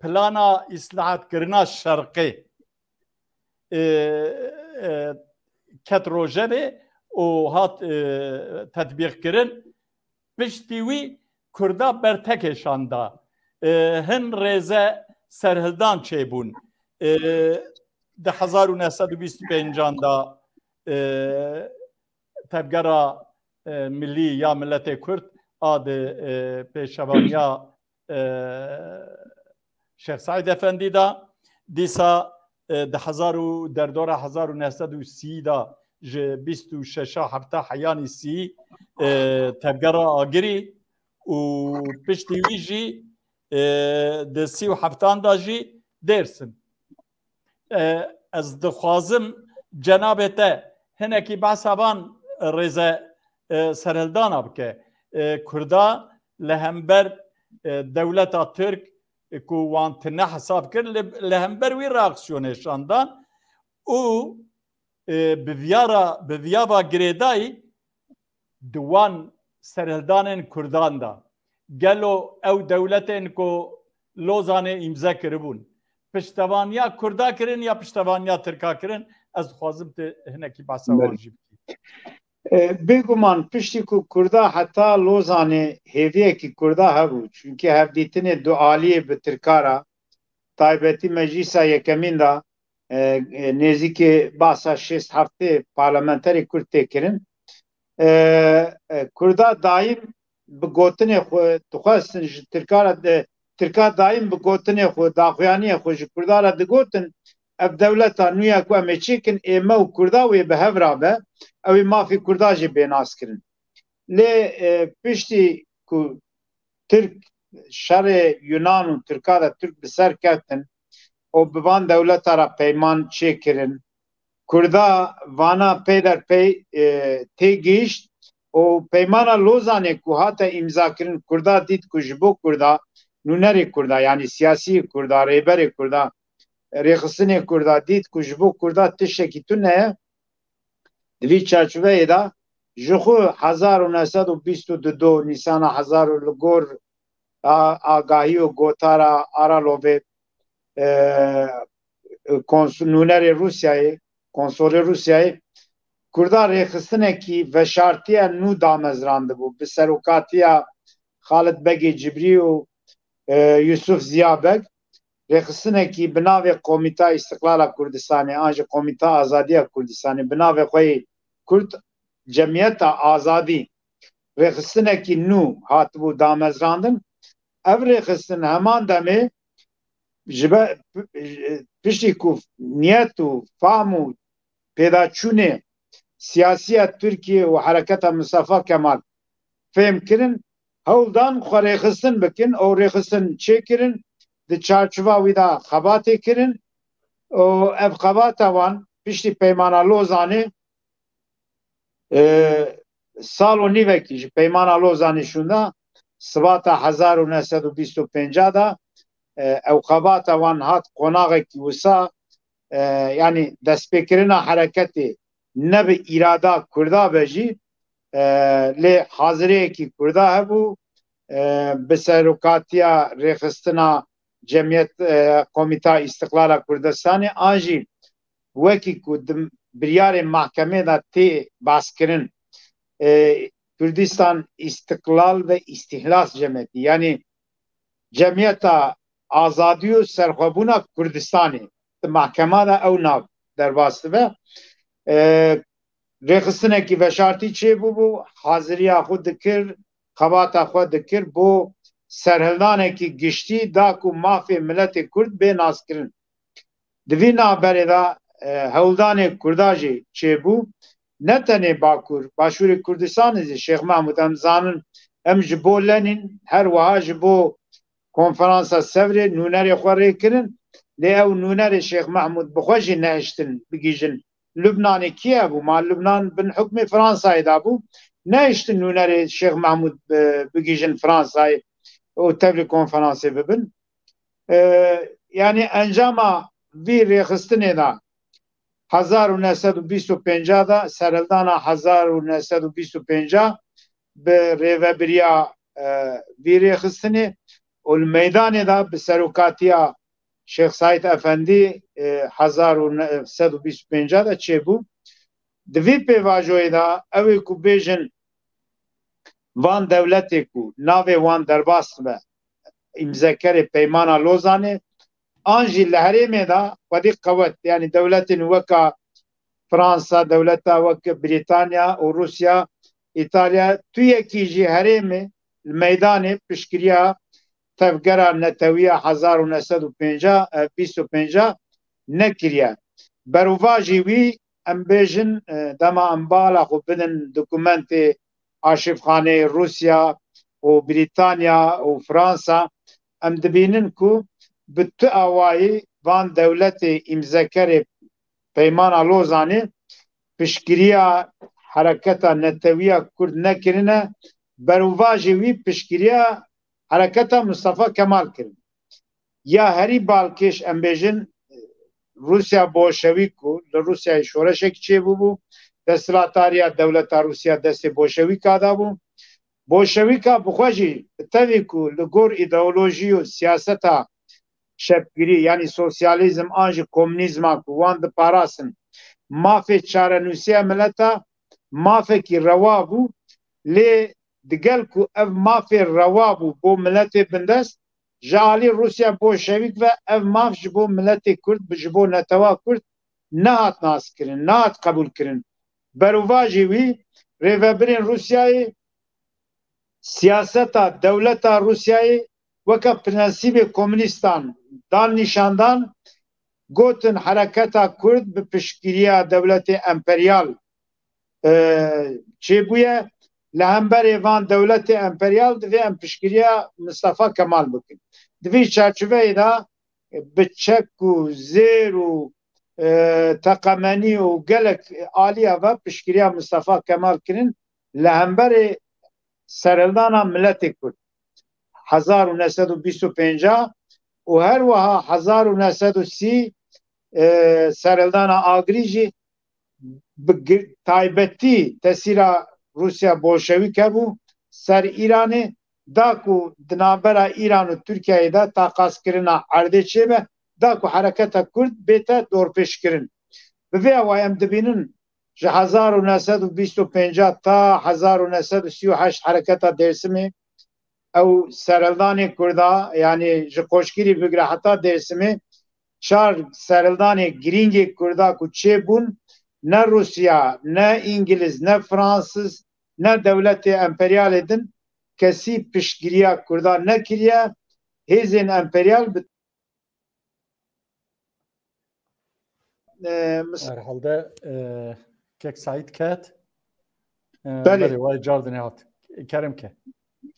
پلانا اصلاحات کرنا شرقی کت روژه و هات تطبیق کرن پشتی وی کردا برتکشاندا هن ریزه سرهلدان چه بون ده 1925 دا تبگرا ملی یا ملت کرد آد پیشوانیا شیخ سعید افندی دا دیسا در دور 1930 دا 26 هفته حیانی سی تبگرا آگری و پشتی وی جی ده 37 دا جی درسن از دخوازم جنابته هنکی بحثابان رزه سرهلدان بکه کردا لهمبر دولت ترک کو وانتنه حساب کرد لهمبر وی راکسیونه شاندان او بویارا گریدای دوان سرهلدانن کردان دا گلو او دولتن کو لوزانه امضا کربون پشتوانیا کردا کرن یا پشتوانیا ترکا کرن از خوازم ته هنکی بحثا واجب بگمان پشتی که کردا حتی لوزانه هیویه که کردا هبو چونکه هفدیتنه دو عالیه به ترکارا تایبتی مجلیسا یکمین دا نزی که باسا 6 هفته پارلمنتری کرد تکرن کردا دایم بگوتنه خو تخواستن ترکا دایم بگوتنه خو داخویانی خو کردا را دگوتن اف دولتا نویا کو ام چیکن ایما و کردا و به هفرابه او ما فی کردا جی بیناس کرن لی پشتی کو ترک شر یونان و ترکا دا ترک بسر کتن او بوان دولتا را پیمان چی کرن کردا وانا پی در پی تی گیشت او پیمانا لوزانه کو هاتا امضا کرن کردا دید کو جبو کردا نونری کردا یعنی سیاسی کردا ریبر کردا ریخستنی کردا دید کو جبو کردا تشکی تو نه دوی چارچوبه دا جخو 1922 نیسان 1000 لگور آگاهی و گوتارا آرالوبه نونر روسیای کنسول روسیای کردا رخصتنکی وشارتیا نو دامزراند بو به سروکاتیا خالد بگی جبری و یوسف زیابک رخصتنکی بناو کمیته استقلال کردستانی آنج کمیته آزادی کردستانی بناو خوی کرد جمعیت آزادی رخصتنکی نو هات بو دامزراندن ev rêxistin heman demê ji piştî ku niyet û fam û pêdaçûnê siyasî ya Tirkiye û hereketa Mustafa Kemal fêm kirin hewldan xwe rêxistin bikin ew rêxistin çêkirin di çarçova wî de xebatê kirin û ev xebata wan piştî peymana Lozanê sal û nîvekî ji peymana Lozanê şûnda Sibata 1925 da ew xebata wan hat qonaxekî wisa yani destpêkirina hereketê ne bi îrada Kurda be jî lê haziriyekî Kurda hebû bi serokatiya rêxistina Cemiyet Komîta İstiklala Kurdistanê an jî wekî ku di biryarên mahkemê de tê baskirin Kürdistan İstiklal ve İstihlas Cemiyeti yani Cemiyeta Azadi û Serxwebûna Kurdistanê di mahkema de ew nav derbas dibe rêxistinekî veşartî çêbû bû haziriya xwe dikir xebata xwe dikir bo serhildanekî giştî da ku mafê miletê Kurd bê naskirin di vî navberê de hewldanê Kurda jî çêbû ne tenê Bakur Başûrê Kurdistanê jî Şêx Mahmûd em zanin em ji bo Lenin her wiha ji bo konferansa Sevrê nûnerê xwe rêkirin lê ew nûnerê Şêx Mahmûd bi xwe jî nehiştin bigîjin Lübnanê kî hebû ma Lübnan bin hukmê Fransayê da bû nehiştin nûnerê Şêx Mahmûd bigîjin Fransayê û tevlî konferansê bibin yani encama vî rêxistinê da 1925 da serhildana 1925 bi rêveberiya vî rêxistinê û li meydanê da bi serokatiya Şêx Saîd Efendî 1925 da çêbû di vî pêvajoyê da ew ê ku bêjin van dewletê ku navê wan derbas be îmzekerê peymana Lozanê an jî li herêmê da xwedî qewet yani dewletên weka Fransa dewleta wek Brîtanya û Rusya İtalya tuyekî jî herêmê li meydanê piştgiriya tevgera Netewîya 1925 nekiriye berûva jî wî em bêjin dema em bala xwe bidin dokûmentê arşîvxaneyê Rusya û Brîtanya û Fransa em dibînin ku bi tu awayî van dewletê îmzekerê peymana Lozanê piştgiriya hereketa Netewîya Kurd nekirine berûva jî wî piştgiriya hereketa Mustafa Kemal kirin ya herî balkêş em bêjin Rusya Bolşewîk û li Rusyayê şoreşekî çêbû bû desthilatariya dewleta Rusya destê Bolşewîka da bû Bolşewîka bi xwe jî tevî ku li gor îdeolojî û siyaseta şepgirî yani sosyalizm an jî komünîzma ku wan diparasin mafê çarenûsiya mileta mafekî rewa bû lê digel ku ev mafê rewa bû bo miletê bindest ji alî Rusya Bolşewîk ve ev maf ji bo miletê Kurd ji bo netewa Kurd nehat naskirin nehat qebûl kirin berûva jî wî rêvebirên Rusyayê siyaseta dewleta Rusyayê weka prensîbê komünîstan dan nîşandan gotin hereketa Kurd bi piştgiriya dewletê emperyal çêbûye li hemberê van dewletê emperyal divê em piştgiriya Mustafa Kemal bikin di vî çerçeveyê de bi çek û zêr û teqemenî û gelek aliya ve piştgiriya Mustafa Kemal kirin li hemberê serhildana miletê Kurd 1925 û her wiha 1930 serhildana Agrî jî bi taybetî tesîra Rusya Bolşewîk hebû ser İranê da ku di navbera İran û Tirkiyeyê de taqaskirina erdê çêbe داکو حرکت کرد بیتا دور پیش کرن بوی اوایم دبینن جه 1925 تا 1938 حرکت درسمی او سرلدان کردا یعنی جه خوشگیری بگره حتی درسمی چار سرلدان گرینگ کردا کو چه بون نه روسیا نه انگلیز نه فرانسیز نه دولت امپریال دن کسی پشگیریا کردا نکریا هیزن امپریال herhalde kek Said ket بله vay cardine hat kerim ke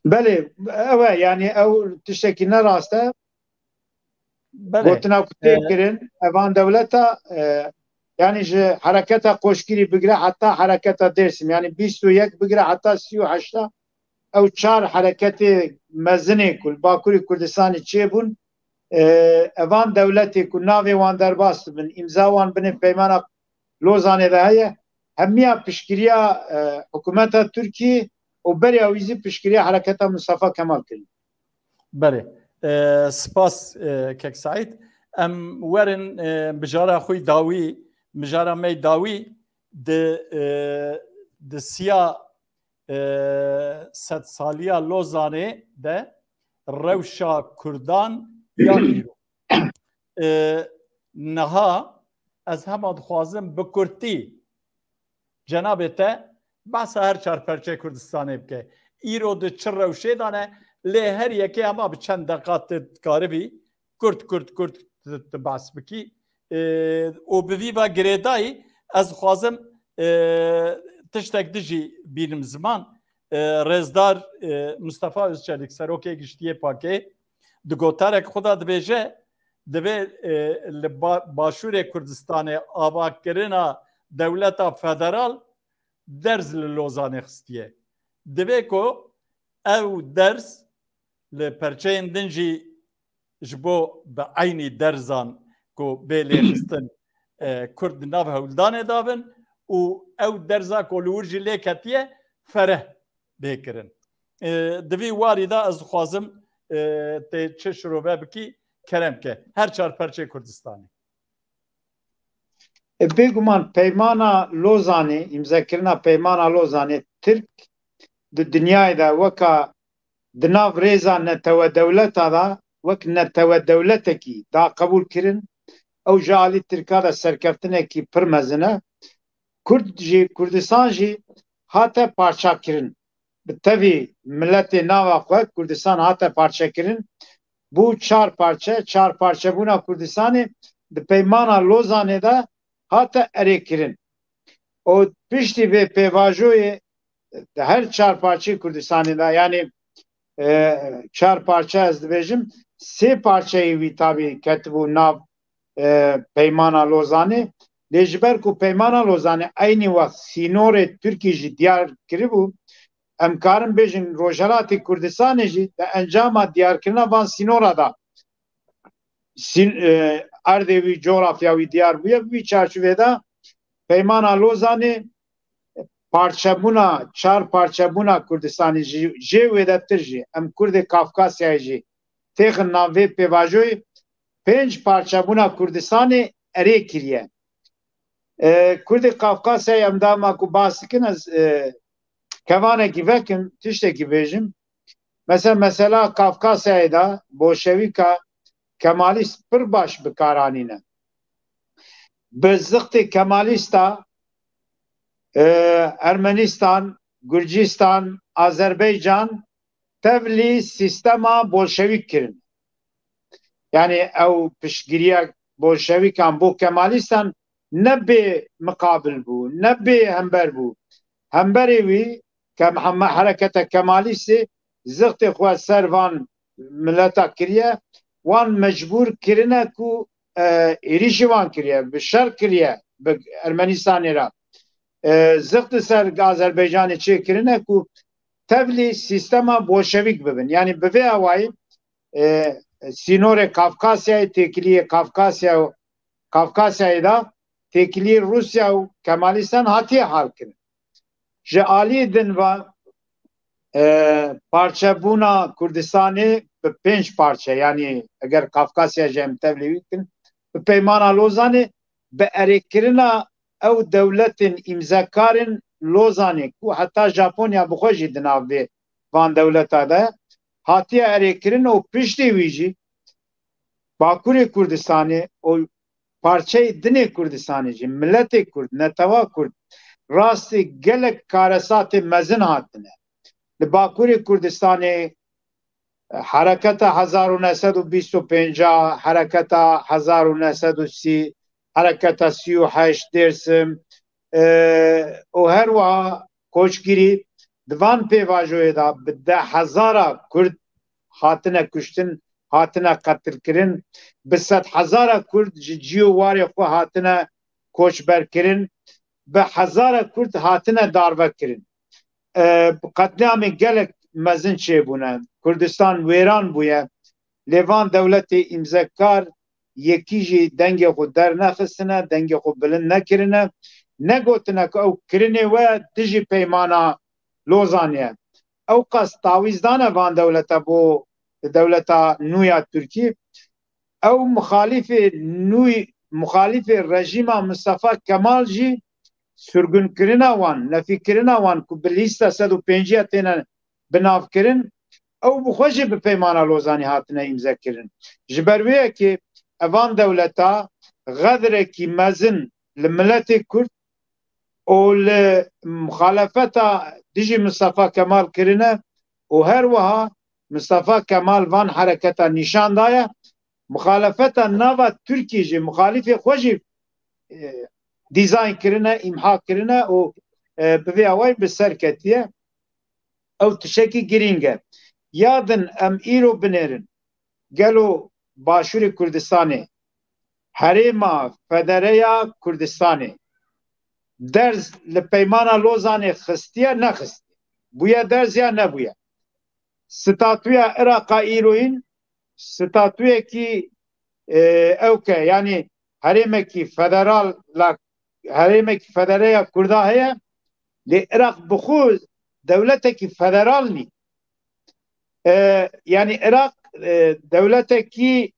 بله اوه یعنی او تشتکی نراسته گوتنا کتی کرن اوان دولتا yani ji hareketa koşkiri bigre hatta hareketa dersim yani 21 bigre hatta 38'ta ev çar hareketi mezini kul Bakuri Kurdistan'ı çebun evan devleti ku navê wan derbas bin imza wan bin peymana Lozanê de heye hemiya piştgiriya hikûmeta Tirkiye û beriya wî piştgiriya hareketa Mustafa Kemal kirin. Belê spas kek Said em werin bijara xwe dawî mijara me dawî di siya sedsaliya Lozanê de rewşa Kurdan ya îro niha ez hema dixwazim bi Kurtî cenabê te behsa her çarperçe Kurdistanê bike îro di çi rewşê de ne lê her yekê hema bi çend deqat dikaribî Kurt behs bikî û bi vî ve girêdayî ez dixwazim tiştek dijî bînim ziman rêzdar Mustafa Özçelik serokê Giştiyê Pakê di gotarek xwe de dibêje divê li Başûrê Kurdistanê avakirina dewleta federal derz li Lozanê xistiye. Divê ku ew derz li perçeyên din jî ji bo bi eynî derzan ku bê lêxistin Kurd di nav hewldanê dabin û ew derza ku li wir jî lê ketiye fereh bêkirin. Divê warî de ez dixwazim tê çi şirobe bikî kerem ke her çarperçê Kurdistanê. Bêguman peymana Lozanê îmzakirina peymana Lozanê Tirk di dünyayê de weka di nav rêza netewe dewleta da wek netewe dewletekî da qebûl kirin ew ji alî Tirka de serkeftinekî pir mezin e Kurd jî Kurdistan jî hate parçakirin bi tevî milletê nava xwe Kurdistan hate parçekirin bu çar parçebûna Kurdistanê di peymana Lozanê de hate erêkirin û piştî vê pêvajoyê di her çar parçeyê Kurdistanê de yani çar parça ez dibêjim sê parçeyê wî tabî ketibû nav peymana Lozanê lê ji ber ku peymana Lozanê aynî wext sînorê Tirkî jî diyar kiribû em karin bêjin Rojhilatê Kurdistanê jî di encama diyarkirina van sînora da erdê wî coğrafya wî diyar bûye wî çarçovê de peymana Lozanê parçebûna çar parçebûna Kurdistanê jê wê de tir jî em Kurdê Kafkasyayê jî têxin nav vê pêvajoyê pênc parçebûna Kurdistanê erê kiriye. Kurdê Kafkasyayê em dama ku bas dikin ez kevanekî vekim tiştekî bêjim mesela Kafkasyayê de Bolşevîka Kemalîst pir baş bikaranîne. Bi zixtê Kemalîst da Ermenistan, Gürcistan, Azerbaycan tevlî sistema Bolşevîk kirin. Yani ew piştgiriya Bolşevîkan bo Kemalîstan ne bê muqabil bû, ne bê hember bû. Hemberê wî hereketa Kemalîstê zixtê xwe ser van milleta kiriye wan mecbûr kirine ku êrişî wan kiriye, bi şer kiriye bi Ermenistanê re. Zixtê ser Azerbaycanê çêkirine ku tevlî sistema Bolşevîk bibin. Yani bi vê awayî sînorê Kafkasyayê têkiliyê Kafkasyayê da têkiliyê Rusya û Kemalistan hatiye halkirin. Ji aliyê din ve parçebûna Kurdistanê 5 parça yani eğer Kafkasya jem tevlikin peymana Lozanê bi erêkirina ew dewletên îmzekarên Lozanê ku heta Japonya bi xwe jî di nav vê van dewleta de hatiye erêkirin û piştî wî jî Bakurê Kurdistanê û parçeyê dinê Kurdistanê jî milletê Kurd, netewa Kurd rastî gelek karesatê mezin hatine. Li Bakurê Kurdistanê حرکت 1925 حرکت 1930 حرکت 38 درسم و هر وها کوچگیری دوان پیواجوی دا به 10,000 کرد هاتنه کشتن هاتنه قتل کرن به 100,000 کرد جیو واری خو هاتنه کوچبر کرن به 1,000 کرد هاتنه دارو کرن قتلام گلک مزن چه بونه کردستان ویران بویه لیوان دولت امزکار یکی جی دنگ خود در نخستنه دنگ خود بلند نکرنه نگوتنه که او کرنه و دجی پیمانا لوزانیه او قصد تاویزدانه وان دولت بو دولت نویا ترکی او مخالف رژیم مصطفى کمال جی سرگون کرنه وان نفی کرنه وان که بلیسته 150 تینه بناف کرن او بخوشی به پیمانا لوزانی هاتنه امزا کرن جبرویه که اوان دولتا غدره کی مزن لملت کرد او لمخالفتا دیجی مصطفى کمال کرنه و هر وها مصطفى کمال وان حرکتا نشان دایا مخالفتا ناوا ترکی جی مخالف خوشی دیزاین کرنه امحا کرنه و بوی اوای بسر کتیه او تشکی گرینگه یادن ام ایرو بنرن گلو باشور کردستانê herêma federeya Kurdistanê derz li peymana Lozanê xistiye nexistiye bûye derz ya nebûye statûya Iraqa îroyîn statûyekî ewke yani herêmekî federal herêmekî federeya Kurda heye lê Iraq bi xwe dewletekî federal nî yani Irak devleteki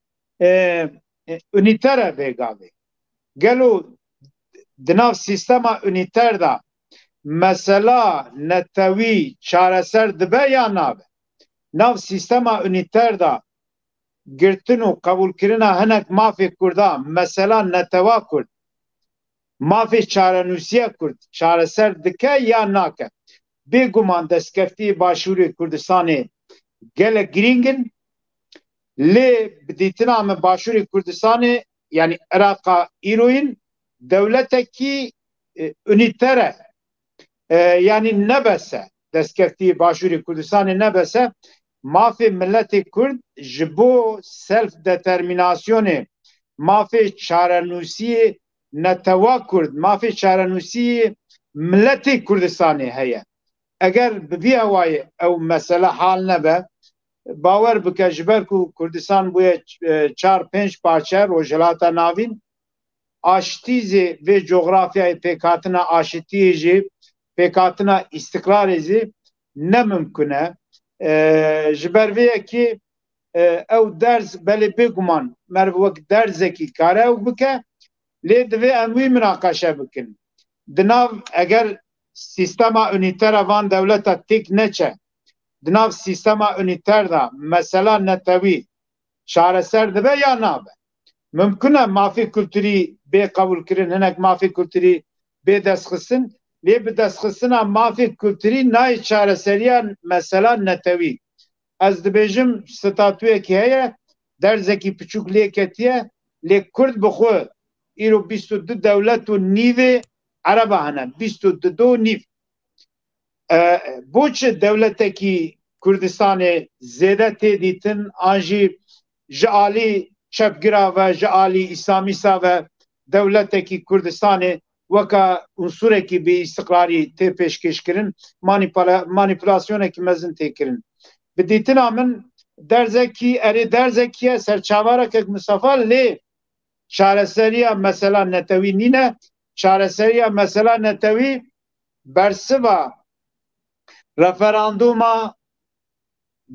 üniter vegave gelo dinav sistema üniter da mesela netevi çareser dibe ya nabe nav sistema üniter da girtin û qebûlkirina hinek mafê Kurda mesela neteva Kurd mafê çarenûsiya Kurd çareser dike ya nake bêguman destkeftî Başûrê Kurdistanê gelek giringin lê bidîtina me Başûrê Kurdistanê yani Iraqa îroyîn dewletekî ünîtere yani nebese destkeftî Başûrê Kurdistanê nebese mafê milletê Kurd ji bo self determinasyonê mafê çarenûsiyê netewa Kurd mafê çarenûsiyê milletê Kurdistanê heye eger bi vî hewayê ew mesele hal nebe باور بکه جبر کو کردستان بوی 4-5 parça rojhelata navîn aştîzê ve coğrafyayê pêkhatina aşitiyê jî pêkhatina îstiqrarê jî nemimkune ji ber vê yekî ew derz belê bêguman merv wek derzekî kare ew bike lê divê em wî münaqeşe bikin di nav eger sîstema ünîtera van dewleta têk neçe dinav sistema üniter da mesela netewî çareser dibe ya nabe mümkün e mafî kültürî bê qebûl kirin hinek mafî kültürî bê destxistin lê bi destxistina mafî kültürî nayê çareseriya mesela netewî ez dibêjim statûyekî heye derzekî piçûk lê ketiye lê Kurd bi xwe îro 22 dewlet û nîvê ereba hene 22 nîv بوچ دولتکی کردستان زیده تیدیتن آنجی جعالی چپگرا و جعالی اسلامیسا و دولتکی کردستان وکا عنصرکی به استقراری تی پیشکش کرن مانیپولاسیونکی مزن تی کرن بدیتن آمن درزکی اری درزکیه سرچاوارک مصطفى لی چارسریه مثلا نتوی نینه چارسریه مثلا نتوی برسوا رفراندوما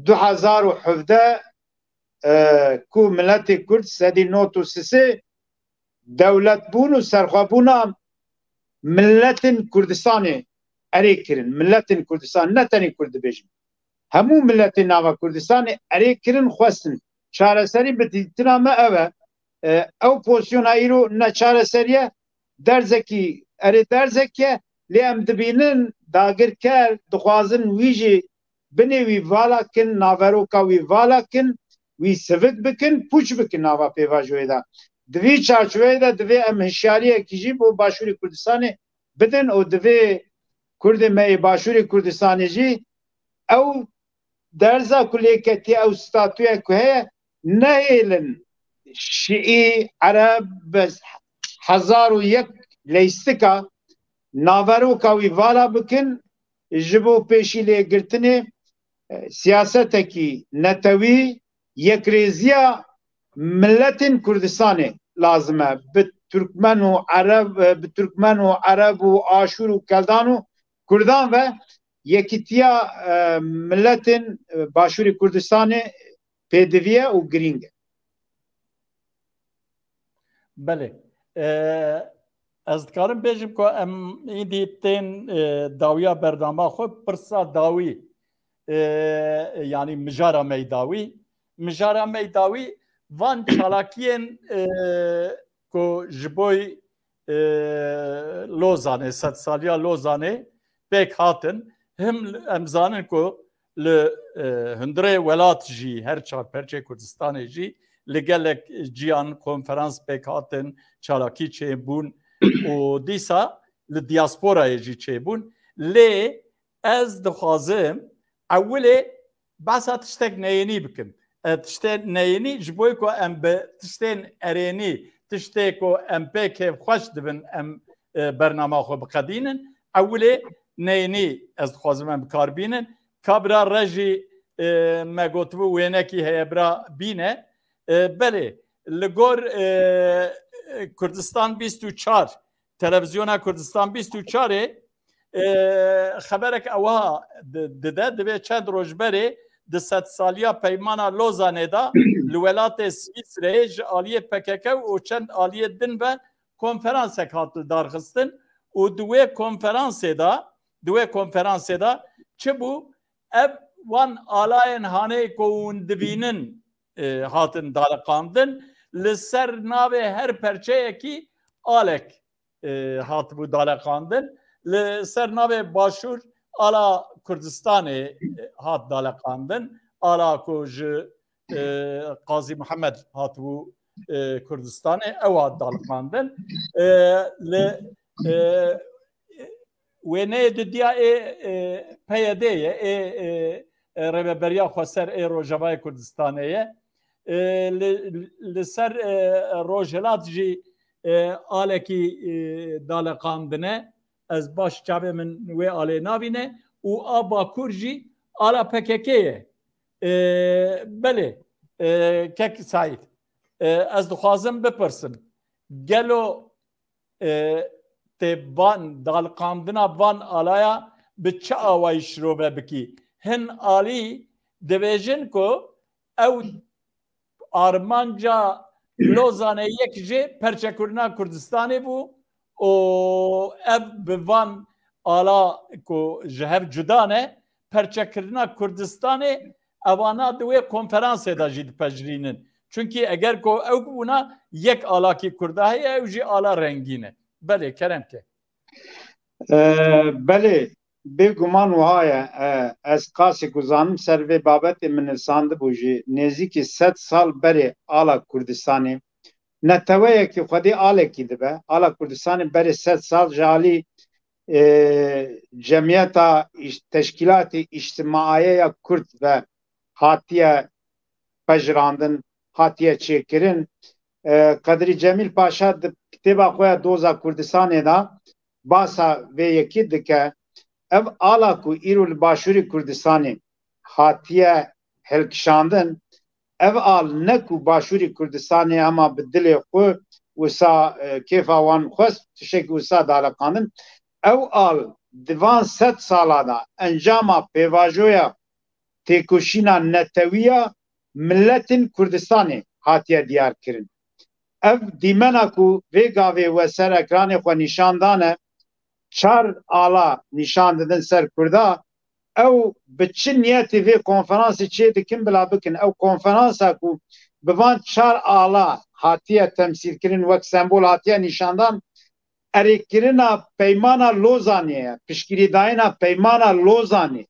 2017 کو ملت کرد سدی نوت و سسه دولت بون و سرخوابونا ملت کردستان اری کرن ملت کردستان نه تنی کرد بیجن همو ملت ناوا کردستان اری کرن خواستن چاره سری بتیتنا ما او پوزیسیون ایرو نه چاره سریه درزکی اری درزکی لی ام دبینن داگر کر دخوازن ویجی بنوی والا کن ناوروکا وی والا کن وی سوک بکن پوچ بکن ناوا پیواجوی دا دوی چارچوی دا دوی ام هشیاریه کیجی بو باشوری کردستان بدن او دوی کرد می باشوری کردستان جی او درزا کلیکتی او ستاتوی که نه ایلن شیعی عرب بس 1001 لیستکا ناوروکا وی والا بکن جبو پیشی لگرتنه سیاستکی نتوی یک ریزیا ملت کردستان لازمه به ترکمن و عرب و آشور و کلدان و کردان و یکیتیا ملت باشوری کردستان پیدویه و گرینگه. بله از دکارم بیجم که ام این دیتین داویا برنامه خود پرسا داوی یعنی مجارا میداوی وان چالاکین که جبوی لوزانه 100 سالیا لوزانه پک هاتن هم امزانن که هندره ولات جی هر چار پرچه کردستان جی لگلک جیان کنفرانس پک هاتن چالاکی چه بون و دیسا لدیاسپورا جی چه بون لی از دخوازم اولی باسا تشتک نیینی بکن تشتین نیینی جبوی که ام به تشتین ارینی تشتی که ام پک خوش دبن ام برنامه خو بقدینن اولی نیینی از دخوازم ام بکار بینن کابرا رجی مگوتو وینکی هیبرا بینه بله لگور کردستان 24 تلویزیون کردستان 24 خبرك اوها دبي چند روز بری د 100 سالیا پیمانا لوزانه دا لولات سویسرا جالیه پکک و چند آلیه دن و کنفرانس هات دارخستن و دوی کنفرانس دا چه بو اب وان آلاین هانه کون دبینن هاتن دارقاندن لسر ناوه هر پرچه کی آلک هات بو دارقاندن لسر ناوه باشور آلا کردستان هات دالقاندن آلا کوج قاضی محمد هات بو کردستان او هات دالقاندن وینه دیا پیاده رببریا خسر روجبای کردستانه لسر روجلات جی آلکی دالقاندنه از باش چابه من وی آلی نابینه و آبا کرجی آلا پککیه بله کک سعید از دخوازم بپرسم گلو تبان دالقاندنا بان آلایا به چه آوائی شروع بکی هن آلی دویجن کو او آرمانجا لوزانه یک جه پرچکرنا کردستانی بو و اب بوان آلا کو جهب جدانه پرچکرنا کردستانی اوانا دوی کنفرانس دا جید پجرینن چونکی اگر کو او بونا یک آلا کی کرده او جی آلا رنگینه بله کرم که بله بگمان وهایا از قاسی گزانم سر و بابت من ساند بوجی نزدیک 100 سال بری آلا کردستانی نتویه که خودی آله کی دبه آلا کردستان بری 100 سال جالی جمعیت تشکیلات اجتماعی کرد و هاتیه پجراندن هاتیه چیکرین قدری جمیل پاشا کتابا خواه دوزا کردستان دا باسا و یکی دکه ev ala ku îro li başûrê Kurdistanê hatiye hilkişandin ev al ne ku başûrê Kurdistanê hema bi dilê xwe wisa kêfa wan xwest tişekî wisa daleqandin ew al divan 100 sala da encama pêvajoya têkoşîna netewiya ملتên Kurdistanê hatiye diyarkirin. Ev dîmena ku vê gavê we ser ekranê xwe nîşan dane, çar ala nîşan didin ser Kurda, ew bi çi niyetê vê konferansê çê dikin bila bikin. Ew konferansa ku bi van çar ala hatiye temsîlkirin wek sembol hatiye nîşandan, erêkirina peymana Lozanê ye, piştgirîdayîna peymana Lozanê.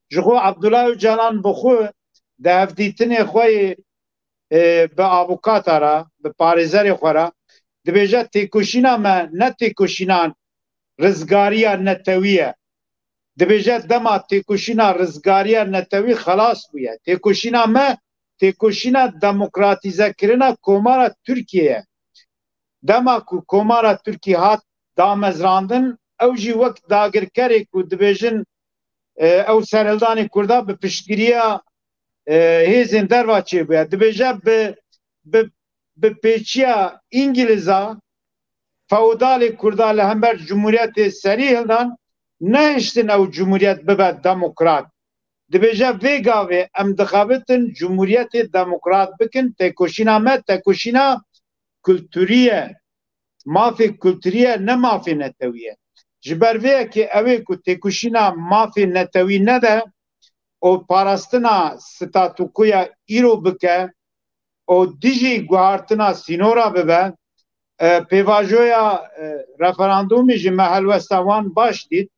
Ji xwe Abdullah Öcalan bi xwe di hevdîtinê xwe bi avukata ra, bi parêzerê xwe ra dibêje têkoşîna me ne têkoşîna rizgariya netewî ye. Dibêje dema têkoşîna rizgariya netewî xelas bûye. Têkoşîna me têkoşîna demokratîzekirina komara Tirkiye ye. Dema ku komara Tirkiye hat damezrandin, ew jî wek dagirkerê ku dibêjin ew serhildanê Kurda bi piştgiriya hêzên derva çêbûye. Dibêje bi pêçiya İngilîza feodalê Kurda li hember Cumhuriyetê serî hildan nehiştin ew Cumhuriyet bibe demokrat. Dibêje vê gavê em dixebitin Cumhuriyetê demokrat bikin. Têkoşîna me têkoşîna kültûrî ye. Mafê kültûrî ye, ne mafê netewî ye. Ji ber vê yekê ew ê ku têkoşîna mafê netewî nede, o parastina statûkoya îro bike, o dijî guhartina sînora bibe, pêvajoya referandumê ji me helwesta wan baş dît.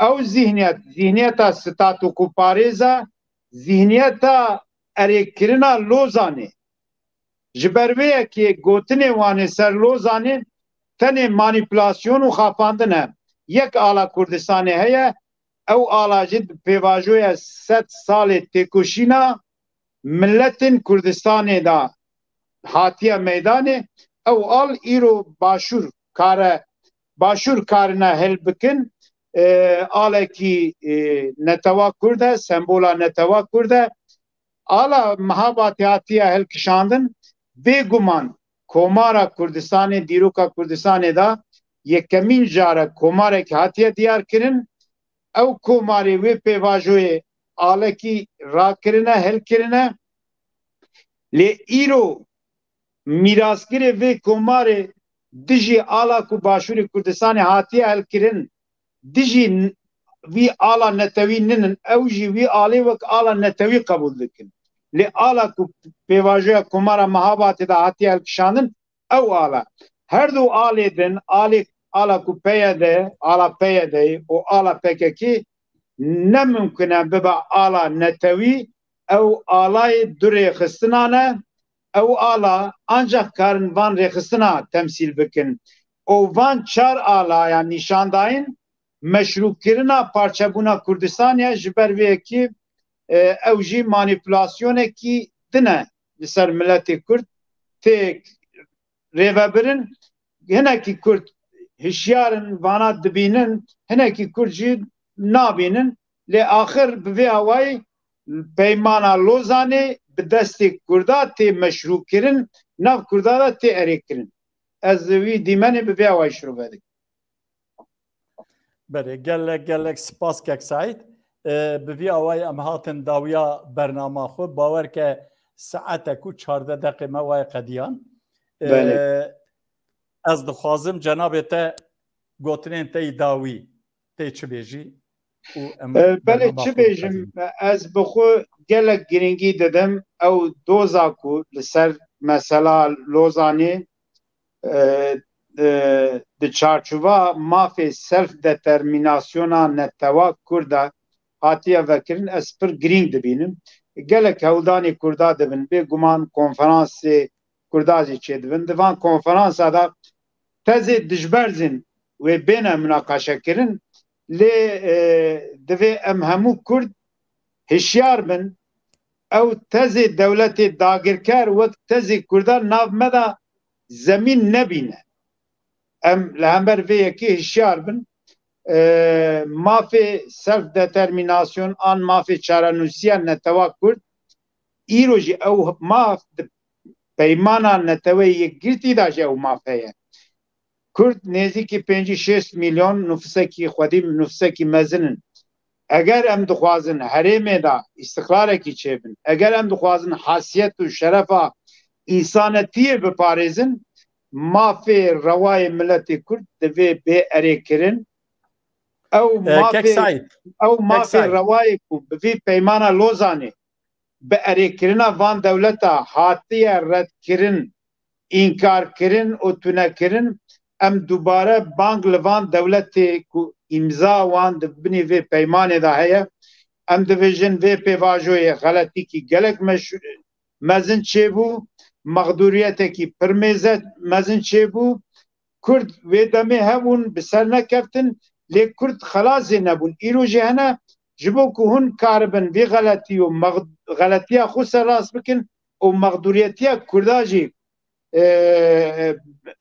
Ew zihniyeta statûko parêza, zihniyeta erêkirina Lozanê. Ji ber vê yekê gotinê wanê ser Lozanê tenê manîpulasyon û xapandin e. Yek ala Kurdistanê heye, ew ala jî pêvajoya 100 salê têkoşîna milletên Kurdistanê da hatiye meydanê, ew al îro başûr karine hil bikin, alekî netewa Kurd e, sembola netewa Kurd e, ala mehabatê hatiye hilkişandin. Bêguman komara Kurdistanê, dîroka Kurdistanê da yekemîn jare komarek hatiye diyarkirin. Ew komarê wê pêvajoyê alekî rakirine, hilkirine. Lê îro mîraskirê vê komarê dijî ala ku başûrê Kurdistanê hatiye hilkirin, dijî vî ala netewî ninin, ew jî vî alê wek ala netewî qebûl dikin. Lê ala ku pêvajoya komara Mehabatê da hatiye hilkişandin, ew ala. Her du alê din, ala ku PYD, ala PYD û ala PKK ne mümkün e bibe ala netewî, ew alayê du rêxistinan e, ew ala ancak karin van rêxistina temsîl bikin. O van çar alaya nîşandayîn meşrûkirina parçebûna Kurdistanê ji ber vê yekê ew jî manîpulasyonekî din e li ser milletê Kurd tê rêvebirin. Hinekî Kurd hişyarin vana dibînin, hinekî Kurd jî nabînin. Lê axir bi vê awayî peymana Lozanê bi destê Kurda tê meşrûkirin, nav Kurda da tê erêkirin. Ez wî dîmenê bi vê awayî şirove dikim. Berê gelek spas kek Saîd. Bi vî awayî em hatin dawiya bernama xwe bawer ke saetek û 14 deqê me waye qediyan. Ez dixwazim cenabê te gotinên te yî dawî tê çi bêjî? Belê çi bêjim, ez bi xwe gelek giringî didim. Ew doza ku li ser mesela Lozanê di çarçûva mafê self determinasyona netewa Kurda hatiye vekirin, ez pir girîng dibînim. Gelek hewldanê Kurda dibin, bêguman konferansê Kurda jî çê dibin. Di van konferansa da tezê dijberzin wê bêne münaqeşekirin. Lê divê em hemû Kurd hişyar bin, ew tezê dewletê dagirker wek tezê Kurdan nav me da zemîn nebîne. Em li hember vê yekê hişyar bin, mafê self determinasyon an mafê çarenûsiya netewa Kurd îro jî ew maf peymana netewê yekgirtî da jî ew maf heye. Kurd nêzîkî 5-6 milyon nüfusekî xwedî nüfusekî mezin in. اگر ام دخوازن حریم دا استقلال کی چبن اگر ام دخوازن حیثیت و شرف انسانیتی بپارێزن مافێ ڕەوای ملەتی کورد دەبێ بێ ئەرێکردن ئەو مافێ ڕەوایەک و بڤێ پەیمانە لۆزانێ بە ئەرێکردنا وان دەولەتە هاتیە ڕەتکردن ئینکارکردن و تونەکردن ئەم دووبارە بانگ لە وان دەولەتێک و ئیمزا وان دبنی vê peymanê de heye em dibêjin vê pêvajoyê xeletîkî gelek mezin çêbû mexdûriyetekî pir mezin çêbû Kurd vê demê hebûn bi ser nekeftin lê Kurd xelasê nebûn îro jî hene ji bo ku hûn karibin vê xeletî û xeletiya xwe serrast bikin û mexdûriyetiya Kurda jî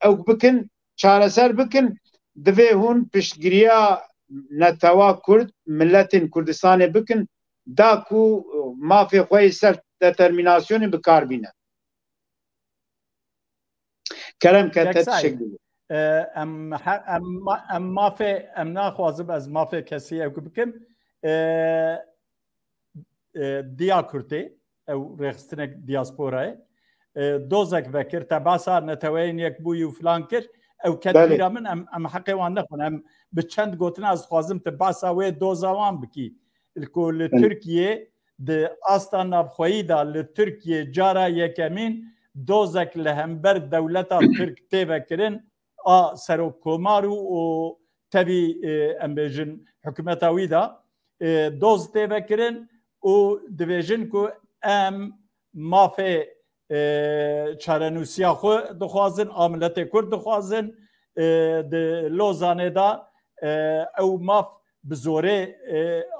ew bikin çareser bikin divê hûn piştgiriya netewa Kurd milletên Kurdistanê bikin da ku mafê xwe ser determinasyonê bikar bîne. Kerem ke te teşekkür ederim. Em mafê em naxwazim ez mafê kesî ew bikim diya Kurtê ew rêxistinek diasporayê dozek vekir te basa neteweyên yekbûyî û filan kir ew ketbîra min em heqê wan nexwin em bi çend gotin ez dixwazim te basa wê doza wan bikî ku li Tirkiye di asta navxweyî da li Tirkiye cara yekemîn dozek li hember dewleta Tirk tê vekirin a serokkomar û tevî em bêjin hikûmeta wî da doz tê vekirin û dibêjin ku em mafê çarenûsiya xwe dixwazin a miletê Kurd dixwazin di Lozanê da ew maf bi zorê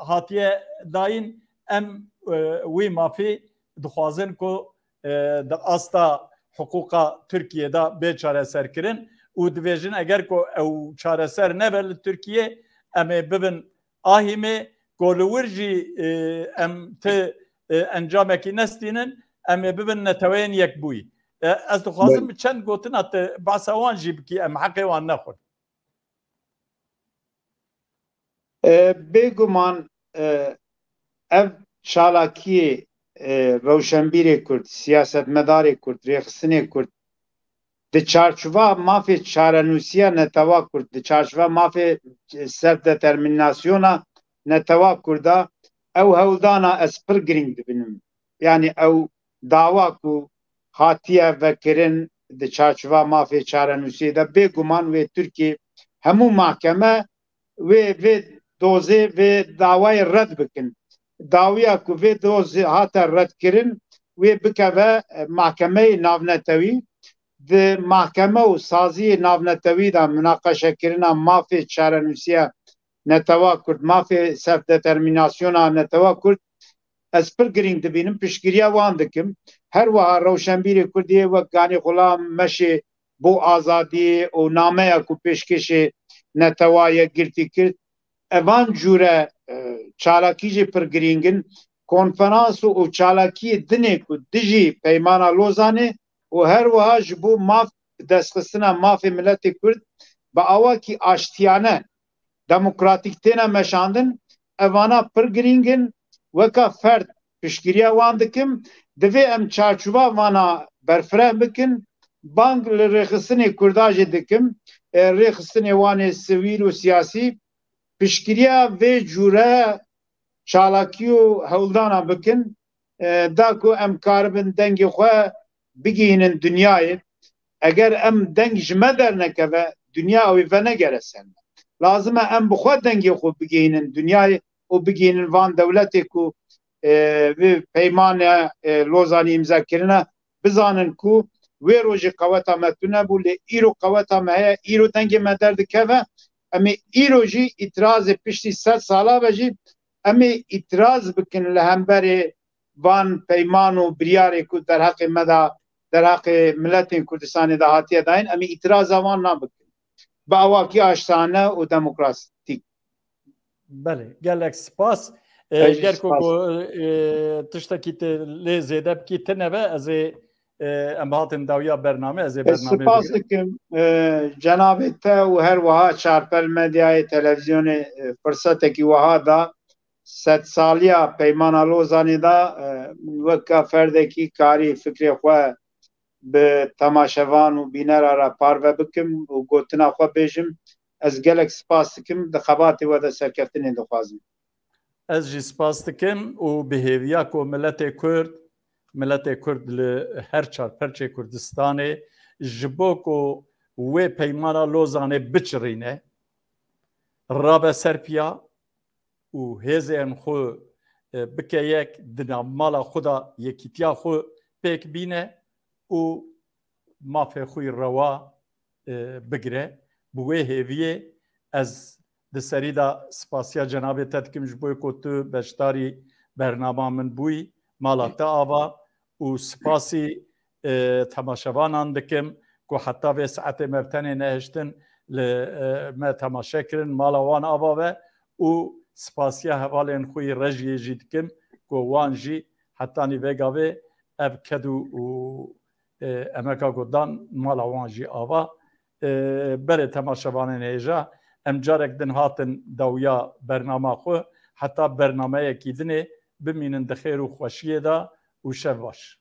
hatiye dayîn em wî mafê dixwazin ku di asta hiqûqa Tirkiye da bê çareserkirin û dibêjin eger ku ew çareser nebe li Tirkiye em ê bibin ahîmê ku li wir jî em ti encamekî nestînin em ê bibin neteweyên yekbûyî. Ez dixwazim çend gotina te basa wan jî bikî em heqê wan nexwin. Bêguman ev çalakiyê rewşenbîrê Kurd, siyasetmedarê Kurd, rêxistinê Kurd di çarçova mafê çarenûsiya netewa Kurd, di çarçova mafê selfdeterminasyona netewa Kurda ew hewldana ez pir giring dibinim. Yani ew dava ku hatiye vekirin di çarçova mafê çarenûsiyê de bêguman wê Tirkiye hemû mahkeme wê dozê vê dawayê red bikin. Dawiya ku vê dozê hate redkirin wê bikeve mahkemeyê navnetewî di mahkeme û saziyê navnetewî da münaqeşekirina mafê çarenûsiya netewa Kurd, mafê selfdeterminasyona netewa Kurd ez pir giring dibînim piştgiriya wan dikim. Her wiha rewşenbîrê Kurdiyê wek Ganî Xulam meşê bo azadiyê û nameya ku pêşkêşê netewayê girtî kir evan cûre çalakî jî pir giringin konferans û çalakiyê dinê ku dijî peymana Lozanê û her wiha ji bo maf destxistina mafê miletê Kurd bi awakî aştiyane demokratîk têne meşandin evana pir giringin weka ferd piştgiriya wan dikim divê em çarçova wana berfireh bikin bang li rêxistinê Kurda jî dikim rêxistinê wanê sivîl û siyasî piştgiriya vê cûre çalakî û hewldana bikin da ku em karibin dengê xwe bigihînin dunyayê eger em deng ji me dernekeve dunya ew venegere ser lazim e em bi xwe dengê xwe bigihînin dunyayê û bigihînin van dewletê ku vê peymana Lozanê îmza kirine bizanin ku wê rojê qeweta me tune bû lê îro qeweta me heye îro dengê me derdikeve em ê îro jî îtirazê piştî sed sala ve jî em ê îtiraz bikin li hemberê van peyman û biryarê ku derheqê me da derheqê miletên Kurdistanê da hatiye dayîn em ê îtiraza wan nabikin bi awakî aştane û demokratîk. Belê gelek spas ger ku tiştekî te lê zêde bikî tune ve ez ê em hatin dawiya bername ez ê bername spas dikim cenabê te û her wiha çarpel medyayê televizyonê fırsatekî wiha da سد سالیا پیمانا لوزانی دا وکا فردکی کاری فکری خواه به تماشوان و بینر را پارو بکم و گوتنا خواه بیجم از گلک سپاس دکم دخباتی و دا سرکفتنی دخوازم. از جی سپاس دکم و بهیویا کو ملت کرد هر چار پرچه کردستانه جبو کو و پیمانا لوزانه بچرینه رابع سرپیا و هزین خو بکه یک دنامالا خدا یکیتیا خو پیک بینه و مافه خوی روا بگره بوی هیویه از دسری دا سپاسیا جناب تدکم جبوی کو تو بشتاری برنامه من بوی مالا تا آوا و سپاسی تماشوانان دکم کو حتی به ساعت مرتنه نهشتن ما تماشا کرن مالا وان آوا و سپاسیا حوالین خوی رجی جیدکم کو وان جی حتی نیوگاوه اب کدو و امریکا گودان مالا وان جی آوا بره تماشاوان نیجا امجارک دن هاتن دویا برنامه خو حتی برنامه یکی دنه بمینن دخیر و خوشیه دا و شب باش